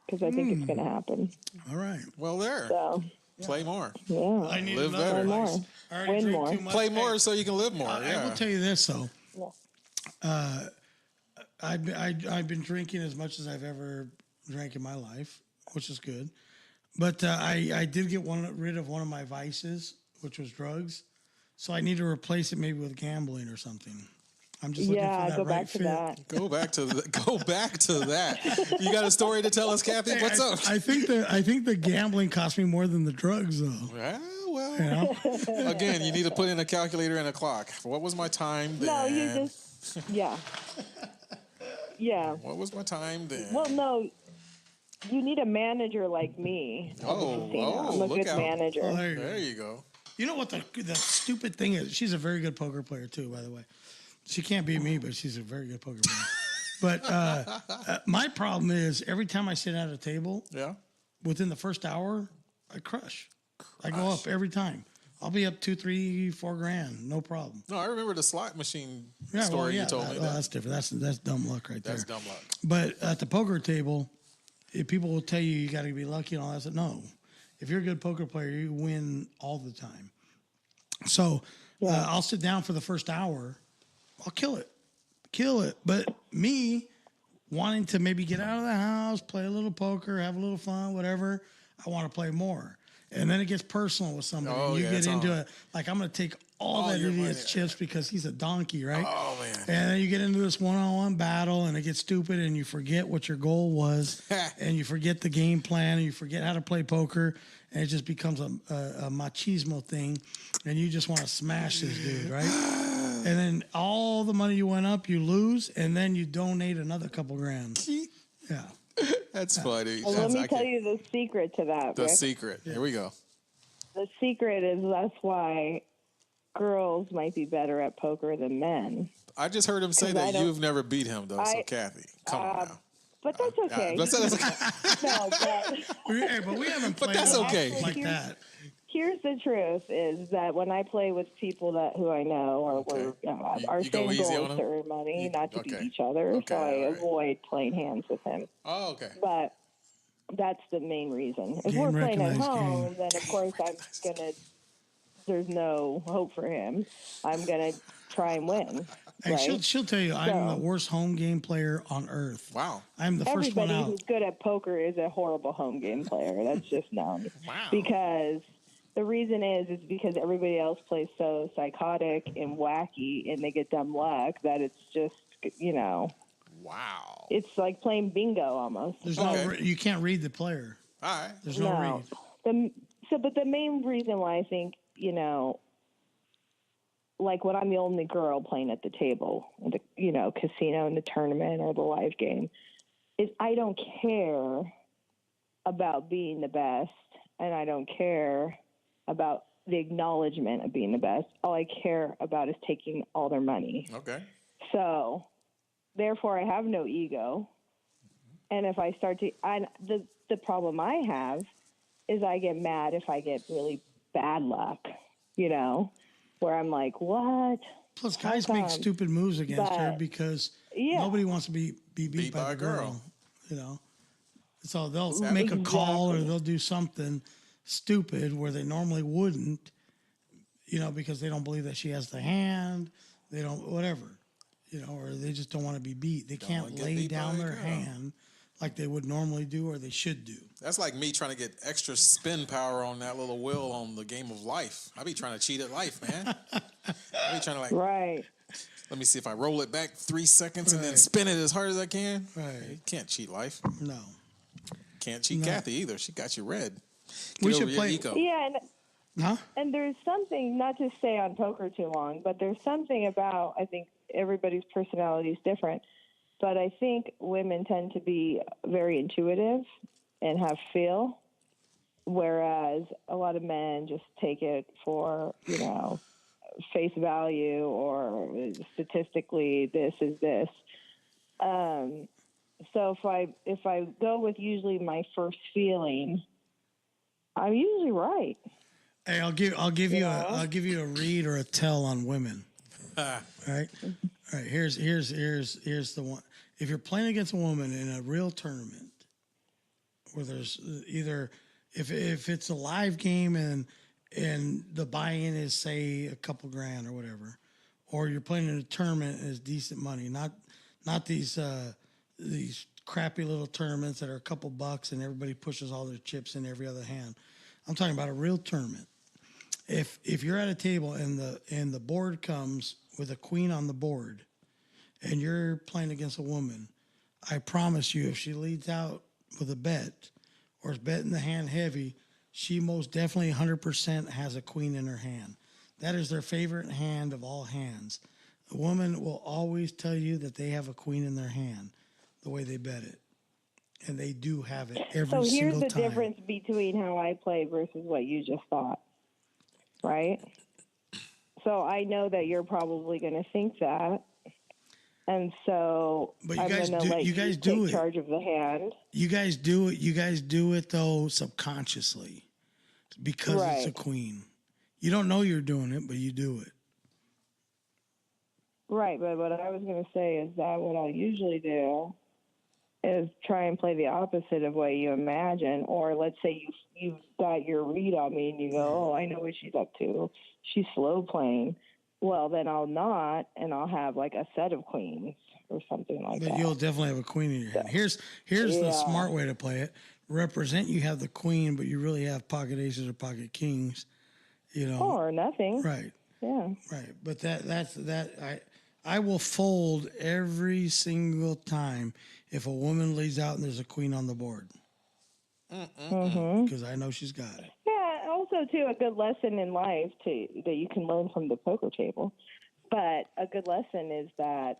Because I think it's going to happen. All right. Well, there. So, Play more. yeah. I need Live another better. More. license. I already Win drink more. too much. Play more so you can live more. I Yeah. will tell you this, though. Yeah. I've been drinking as much as I've ever drank in my life, which is good. But I did get rid of one of my vices, which was drugs. So I need to replace it maybe with gambling or something. I'm just looking for that go right back to fit. that. Go back to that. You got a story to tell us, Kathy? What's up? I think the gambling cost me more than the drugs, though. Well, again, you need to put in a calculator and a clock. What was my time then? No, you just, yeah. Yeah. What was my time then? Well, no, you need a manager like me. at the casino. I'm a look good out. manager. Oh, there you go. There you go. You know what the stupid thing is? She's a very good poker player, too, by the way. She can't beat me, but she's a very good poker player. But my problem is every time I sit at a table, within the first hour, I crush. I go up every time. I'll be up $2, $3, $4 grand, no problem. No, I remember the slot machine Yeah, story you told me. That's different. That's dumb luck right there. That's dumb luck. But at the poker table, if people will tell you got to be lucky and all that. I said, no. If you're a good poker player, you win all the time. So I'll sit down for the first hour. I'll kill it. But me wanting to maybe get out of the house, play a little poker, have a little fun, whatever, I want to play more. And then it gets personal with somebody. Oh, you yeah, get it's into on. it. Like, I'm going to take all that your idiot's money. chips because he's a donkey, right? Oh, man. And then you get into this one-on-one battle, and it gets stupid, and you forget what your goal was, and you forget the game plan, and you forget how to play poker, and it just becomes a machismo thing, and you just want to smash this dude, right? And then all the money you went up, you lose, and then you donate another couple grand. Yeah. That's funny. Well, let me tell you the secret to that, The Rick. secret. Here we go. The secret is that's why girls might be better at poker than men. I just heard him say 'Cause that I don't- you've never beat him, though. So, Kathy, come on now. But that's okay. That's okay. No, but But we haven't But played that's okay. like that. here's the truth: is that when I play with people who I know or we're our You go same easy goal on is 'em? to earn money, not to beat okay. each other. Okay, So I all right. avoid playing hands with him. Oh, okay. But that's the main reason. If Game we're playing at recognized home, game. then of course I'm gonna. There's no hope for him. I'm gonna try and win. And right? she'll tell you, I'm the So- worst home game player on earth. Wow. I'm the first one Everybody out. who's good at poker is a horrible home game player. That's just known. Wow. Because the reason is because everybody else plays so psychotic and wacky, and they get dumb luck that it's just Wow. it's like playing bingo almost. There's Okay. no, you can't read the player. All right. There's no read. But the main reason why I think like when I'm the only girl playing at the table, in the casino in the tournament or the live game, is I don't care about being the best, and I don't care about the acknowledgement of being the best. All I care about is taking all their money. Okay. So, therefore, I have no ego. And if I start to, the problem I have is I get mad if I get really bad luck, where I'm like, what? Plus, guys make stupid moves against her because nobody wants to be beat by the girl. You know, so they'll make a call or they'll do something stupid where they normally wouldn't. You know, because they don't believe that she has the hand. They don't, whatever. You know, or they just don't want to be beat. They can't lay down their hand like they would normally do or they should do. That's like me trying to get extra spin power on that little wheel on the game of life. I be trying to cheat at life, man. I be trying to right. Let me see if I roll it back 3 seconds and then spin it as hard as I can. Right. You can't cheat life. No. Can't cheat Kathy either. She got you red. We should play. Ego. Yeah, Huh? and there's something, not to stay on poker too long, but there's something about, I think everybody's personality is different, but I think women tend to be very intuitive and have feel, whereas a lot of men just take it for, you know, face value or statistically this is this. So if I go with usually my first feeling, I'm usually right. Hey, I'll give you a read or a tell on women. All right. Here's the one. If you're playing against a woman in a real tournament, where there's either if it's a live game and the buy-in is say a couple grand or whatever, or you're playing in a tournament and it's decent money, not these crappy little tournaments that are a couple bucks and everybody pushes all their chips in every other hand. I'm talking about a real tournament. If you're at a table and the board comes with a queen on the board and you're playing against a woman, I promise you if she leads out with a bet or is betting the hand heavy, she most definitely 100% has a queen in her hand. That is their favorite hand of all hands. A woman will always tell you that they have a queen in their hand the way they bet it. And they do have it every single time. So here's the difference between how I play versus what you just thought, right? So I know that you're probably going to think that, and so I'm going to let you take charge of the hand. You guys do it. You guys do it though subconsciously because it's a queen. You don't know you're doing it, but you do it. Right, but what I was going to say is that what I'll usually do is try and play the opposite of what you imagine. Or let's say you've got your read on me and you go, oh, I know what she's up to. She's slow playing. Well, then I'll not, and I'll have like a set of queens or something like that. But you'll definitely have a queen in your hand. Here's the smart way to play it. Represent you have the queen, but you really have pocket aces or pocket kings. You know, or nothing. Right. Yeah. Right. But I will fold every single time if a woman lays out and there's a queen on the board. Because I know she's got it. Yeah, also, too, a good lesson in life that you can learn from the poker table. But a good lesson is that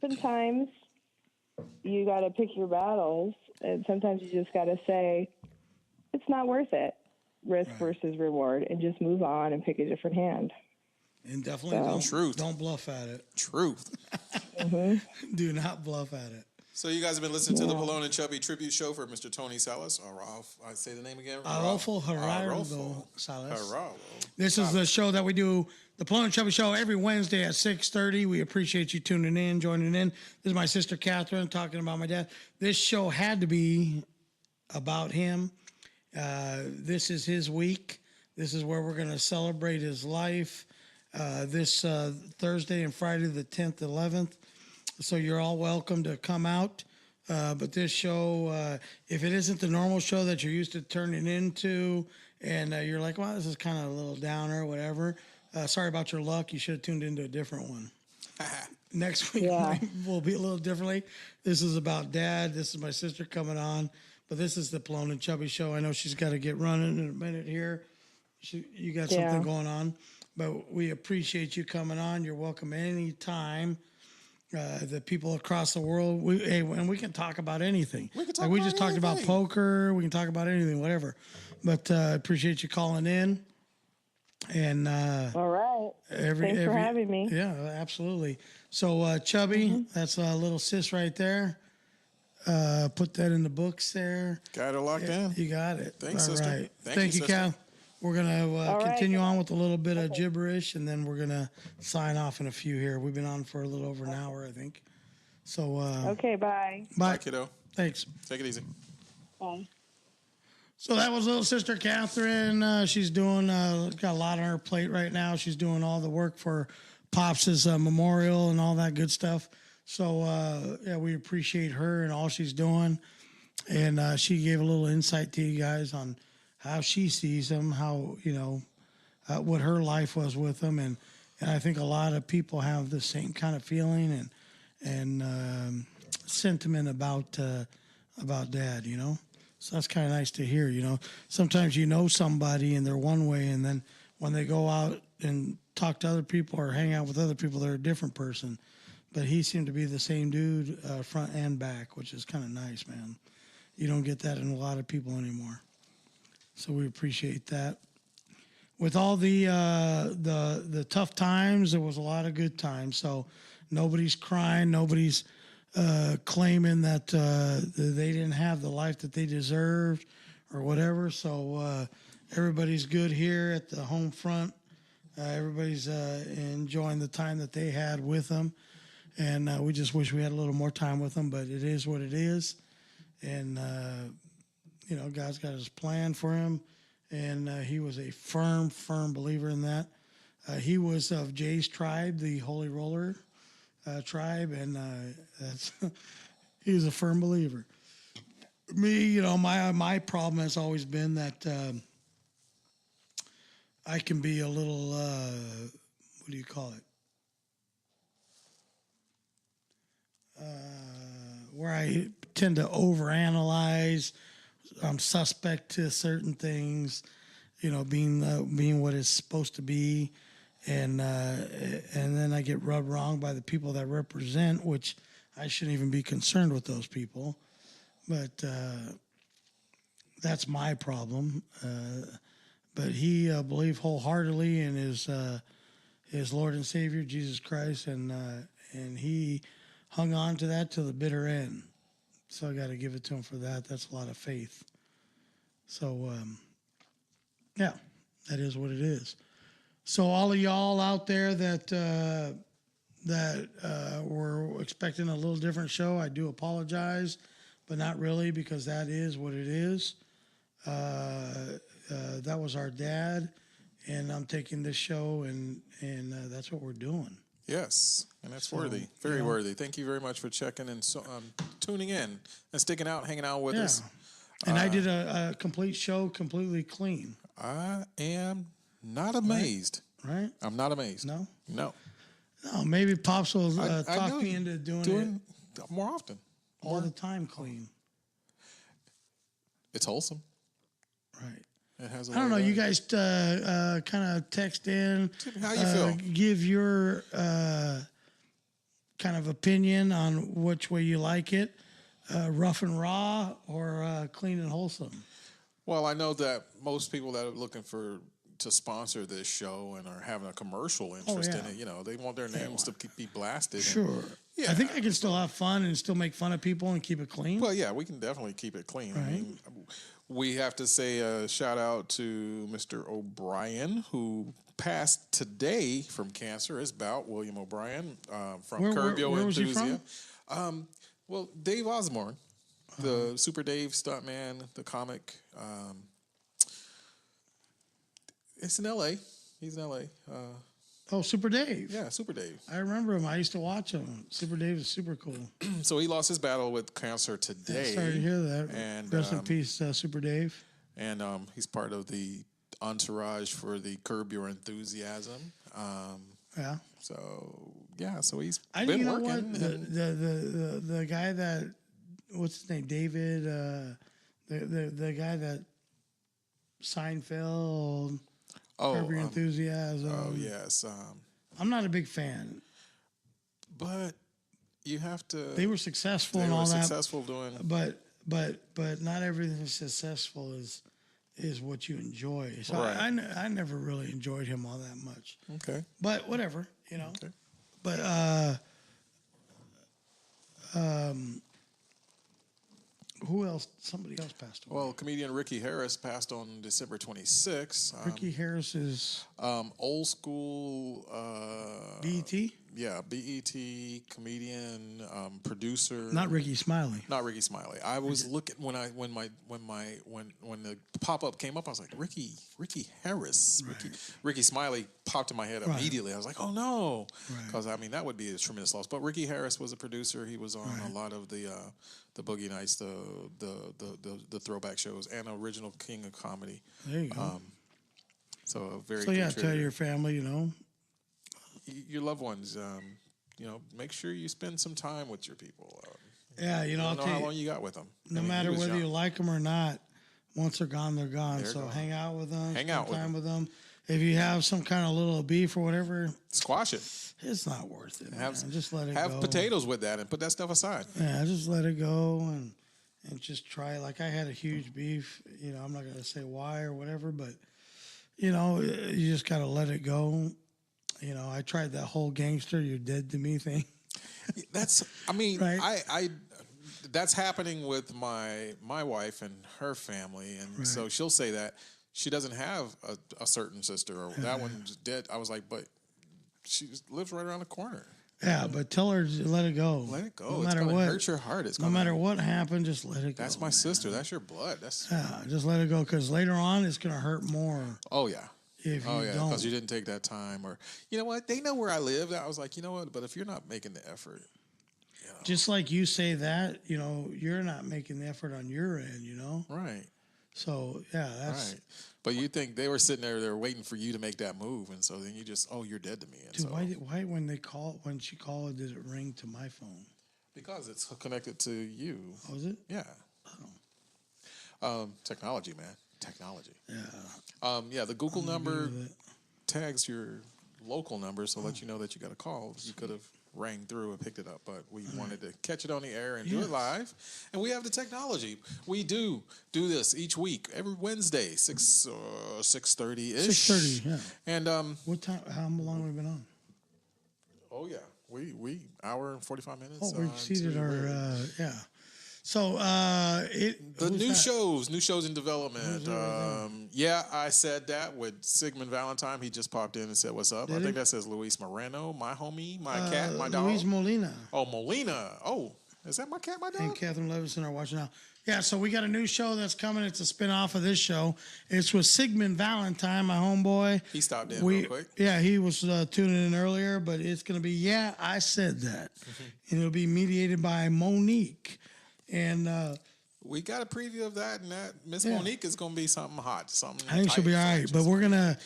sometimes you got to pick your battles, and sometimes you just got to say, it's not worth it, risk versus reward, and just move on and pick a different hand. And definitely don't bluff at it. Truth. Do not bluff at it. So you guys have been listening to the Pelon and Chubby tribute show for Mr. Tony Salas, or Ralph. I say the name again. Arnulfo Salas. Arnulfo. This is the show that we do, the Pelon and Chubby show, every Wednesday at 6:30. We appreciate you tuning in, joining in. This is my sister Catherine talking about my dad. This show had to be about him. This is his week. This is where we're going to celebrate his life. This Thursday and Friday, the 10th, 11th. So you're all welcome to come out. But this show, if it isn't the normal show that you're used to turning into, and you're like, well, this is kind of a little downer or whatever, sorry about your luck. You should have tuned into a different one. Next week will be a little differently. This is about Dad. This is my sister coming on. But this is the Pelon and Chubby show. I know she's got to get running in a minute here. You got something going on. But we appreciate you coming on. You're welcome anytime. The people across the world, and we can talk about anything. We just talked about poker. We can talk about anything, whatever. But appreciate you calling in. And all right. Thanks for having me. Yeah, absolutely. So Chubby, that's a little sis right there. Put that in the books there. Got it locked in. You got it. Thanks, all sister. Right. Thank you, Cal. We're going to right, continue good on night. with a little bit of gibberish, and then we're going to sign off in a few here. We've been on for a little over an hour, I think. So, Okay, bye. bye. Bye, kiddo. Thanks. Take it easy. Bye. So that was little sister Catherine. She's doing, got a lot on her plate right now. She's doing all the work for Pops' memorial and all that good stuff. So, yeah, we appreciate her and all she's doing. And she gave a little insight to you guys on how she sees him, how, what her life was with him. And I think a lot of people have the same kind of feeling and sentiment about Dad, So that's kind of nice to hear, Sometimes somebody and they're one way, and then when they go out and talk to other people or hang out with other people, they're a different person. But he seemed to be the same dude, front and back, which is kind of nice, man. You don't get that in a lot of people anymore. So we appreciate that. With all the tough times, there was a lot of good times. So nobody's crying, nobody's claiming that they didn't have the life that they deserved or whatever. So everybody's good here at the home front. Everybody's enjoying the time that they had with them. And we just wish we had a little more time with them, but it is what it is. And, God's got his plan for him. And he was a firm believer in that. He was of Jay's tribe, the Holy Roller tribe, and he was a firm believer. Me, my problem has always been that I can be a little, what do you call it? Where I tend to overanalyze. I'm suspect to certain things, being what it's supposed to be, and then I get rubbed wrong by the people that represent, which I shouldn't even be concerned with those people, but that's my problem. But he believed wholeheartedly in his Lord and Savior Jesus Christ, and he hung on to that till the bitter end. So I got to give it to him for that. That's a lot of faith. So, yeah, that is what it is. So all of y'all out there that were expecting a little different show, I do apologize, but not really, because that is what it is. That was our dad, and I'm taking this show, and that's what we're doing. Yes, and that's worthy, very worthy. Thank you very much for checking and tuning in and sticking out, hanging out with us. And I did a complete show, completely clean. I am not amazed. Right? I'm not amazed. No? No. No, maybe Pops will talk me into doing it more often. All the time clean. It's wholesome. Right. It has. I don't know. You guys kind of text in. How you feel? Give your kind of opinion on which way you like it, rough and raw or clean and wholesome. Well, I know that most people that are looking to sponsor this show and are having a commercial interest in it, they want their names to be blasted. Sure. I think I can still have fun and still make fun of people and keep it clean. Well, yeah, we can definitely keep it clean. Right. I mean, we have to say a shout out to Mr. O'Brien, who passed today from cancer. It's about William O'Brien from Curb Your Enthusiasm. Well, Dave Osborne, the Super Dave stuntman, the comic. It's in L.A. He's in L.A. Super Dave. Yeah, Super Dave. I remember him. I used to watch him. Super Dave is super cool. So he lost his battle with cancer today. Sorry to hear that. And rest in peace, Super Dave. And he's part of the entourage for the Curb Your Enthusiasm. Yeah. So he's been working. What? The guy that, what's his name? David. The guy that Seinfeld. Curb Your Enthusiasm. Oh yes. I'm not a big fan. But you have to. They were successful and all that. They were successful doing. But not everything successful is what you enjoy. So right. I never really enjoyed him all that much. Okay. But whatever, Okay. But who else? Somebody else passed away. Well, comedian Ricky Harris passed on December 26th. Ricky Harris is Old school. BET? Yeah, BET comedian, producer. Not Ricky Smiley. Not Ricky Smiley. I was looking when the pop up came up. I was like, Ricky Harris. Right. Ricky Smiley popped in my head immediately. I was like, oh no, because I mean that would be a tremendous loss. But Ricky Harris was a producer. He was on a lot of the Boogie Nights, the throwback shows, and original King of Comedy. There you go. So a very So good tell your family, your loved ones, make sure you spend some time with your people. Yeah, I don't know how long you got with them. No matter whether you like them or not, once they're gone, they're gone. So hang out with them. Hang out with them. If you have some kind of little beef or whatever, squash it. It's not worth it. Just let it go. Have potatoes with that and put that stuff aside. Yeah, just let it go and just try. Like I had a huge beef. I'm not gonna say why or whatever, but you just gotta let it go. I tried that whole gangster, you're dead to me thing. That's happening with my wife and her family. And so she'll say that she doesn't have a certain sister or that one's dead. I was like, but she lives right around the corner. Yeah, but tell her to let it go. Let it go. No it's matter gonna what. Hurt your heart. No matter what happened, just let it go. That's my sister. That's your blood. Just let it go because later on it's going to hurt more. Oh, yeah. If you don't. Because you didn't take that time, or you know what? They know where I live. I was like, you know what? But if you're not making the effort, just like you say that, you're not making the effort on your end, right? So that's right. But you think they were sitting there, they were waiting for you to make that move, and so then you just, you're dead to me. And dude, so, why when she called, did it ring to my phone? Because it's connected to you. Oh, is it? Yeah. Technology, man. Technology. Yeah. The Google number tags your local number, so let you know that you got a call. You could have rang through and picked it up, but we wanted to catch it on the air and do it live. And we have the technology. We do this each week, every Wednesday, 6:30-ish. 6:30, yeah. And what time? How long have we been on? Oh yeah, we hour and 45 minutes. Oh, we exceeded our So new shows in development. I said that with Sigmund Valentine. He just popped in and said, "What's up?" I think that says Luis Moreno, my homie, my cat, my dog. Luis Molina. Oh, Molina. Oh, is that my cat, my dog? And Katharine Levinson are watching now. Yeah, so we got a new show that's coming. It's a spinoff of this show. It's with Sigmund Valentine, my homeboy. He stopped in real quick. Yeah, he was tuning in earlier, but it's going to be, I said that. And it'll be mediated by Monique. And we got a preview of that, and that Miss Monique is going to be something hot. I think she'll be all right. But we're going to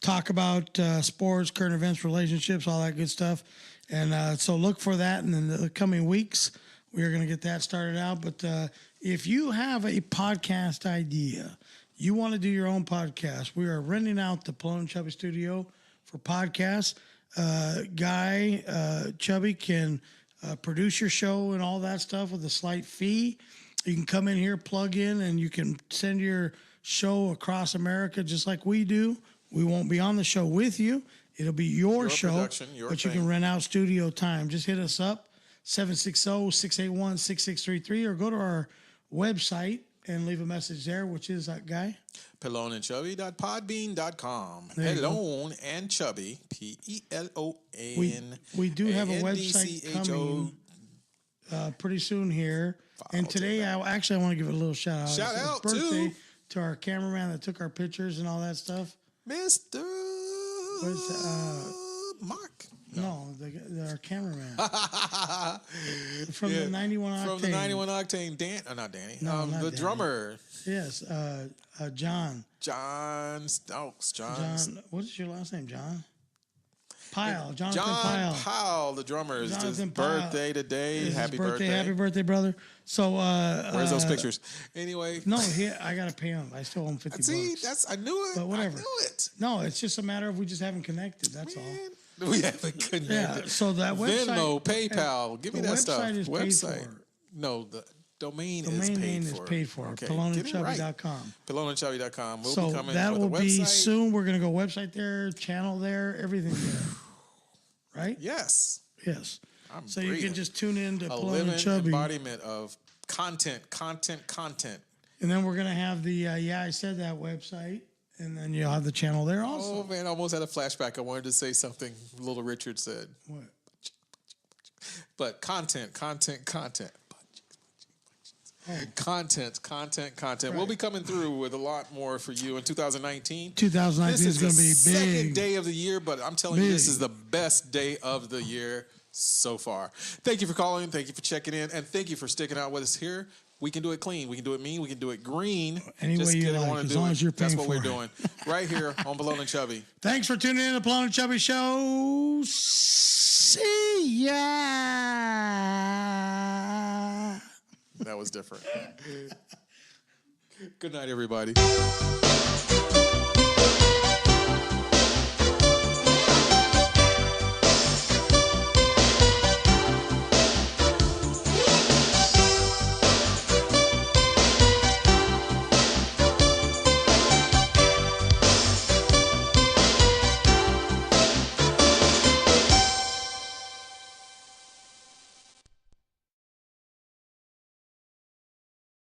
talk about sports, current events, relationships, all that good stuff. And so look for that in the coming weeks. We are going to get that started out. But if you have a podcast idea, you want to do your own podcast, we are renting out the Pelon and Chubby studio for podcasts. Chubby can produce your show and all that stuff with a slight fee. You can come in here, plug in, and you can send your show across America just like we do. We won't be on the show with you. It'll be your show, but you can rent out studio time. Just hit us up, 760-681-6633, or go to our website and leave a message there, which is that guy. pelonandchubby.podbean.com. Pelon and Chubby, Pelon. We do have a website coming pretty soon here. And today, I want to give it a little shout out. Shout out birthday to our cameraman that took our pictures and all that stuff. Mr. Mark. No, our cameraman. From the 91 Octane. From the 91 Octane. Not Danny. No, not the Danny. drummer. Yes, John. John Stokes. John. What is your last name, John? Pyle. John Pyle, the drummer. Is his birthday today. Happy birthday, brother. So, where's those pictures? Anyway. No, I got to pay him. I still owe him $50. See, I knew it. But whatever. I knew it. No, it's just a matter of we just haven't connected. That's all. We haven't connected. Yeah, so that website. Venmo, PayPal. Give me that stuff. The website is paid for. No, the domain name is paid for. Okay. Pelonandchubby.com. Pelonandchubby.com. We'll so be coming that with will a be website. soon. We're going to go website there, channel there, everything there. Right? Yes. Yes. I'm so breathing. You can just tune in to a Pelon living and Chubby. embodiment of content. And then we're going to have the Yeah, I Said That website. And then you'll have the channel there also. Oh, man, I almost had a flashback. I wanted to say something Little Richard said. What? But content. Oh. Content. Right. We'll be coming through with a lot more for you in 2019. 2019 this is going to be the big. second day of the year, but I'm telling you, this is the best day of the year so far. Thank you for calling. Thank you for checking in. And thank you for sticking out with us here. We can do it clean. We can do it mean. We can do it green. Any way you like, as long as you're paying That's what for we're it. doing right here on Pelon and Chubby. Thanks for tuning in to the Pelon and Chubby Show. See ya. That was different. Good night, everybody.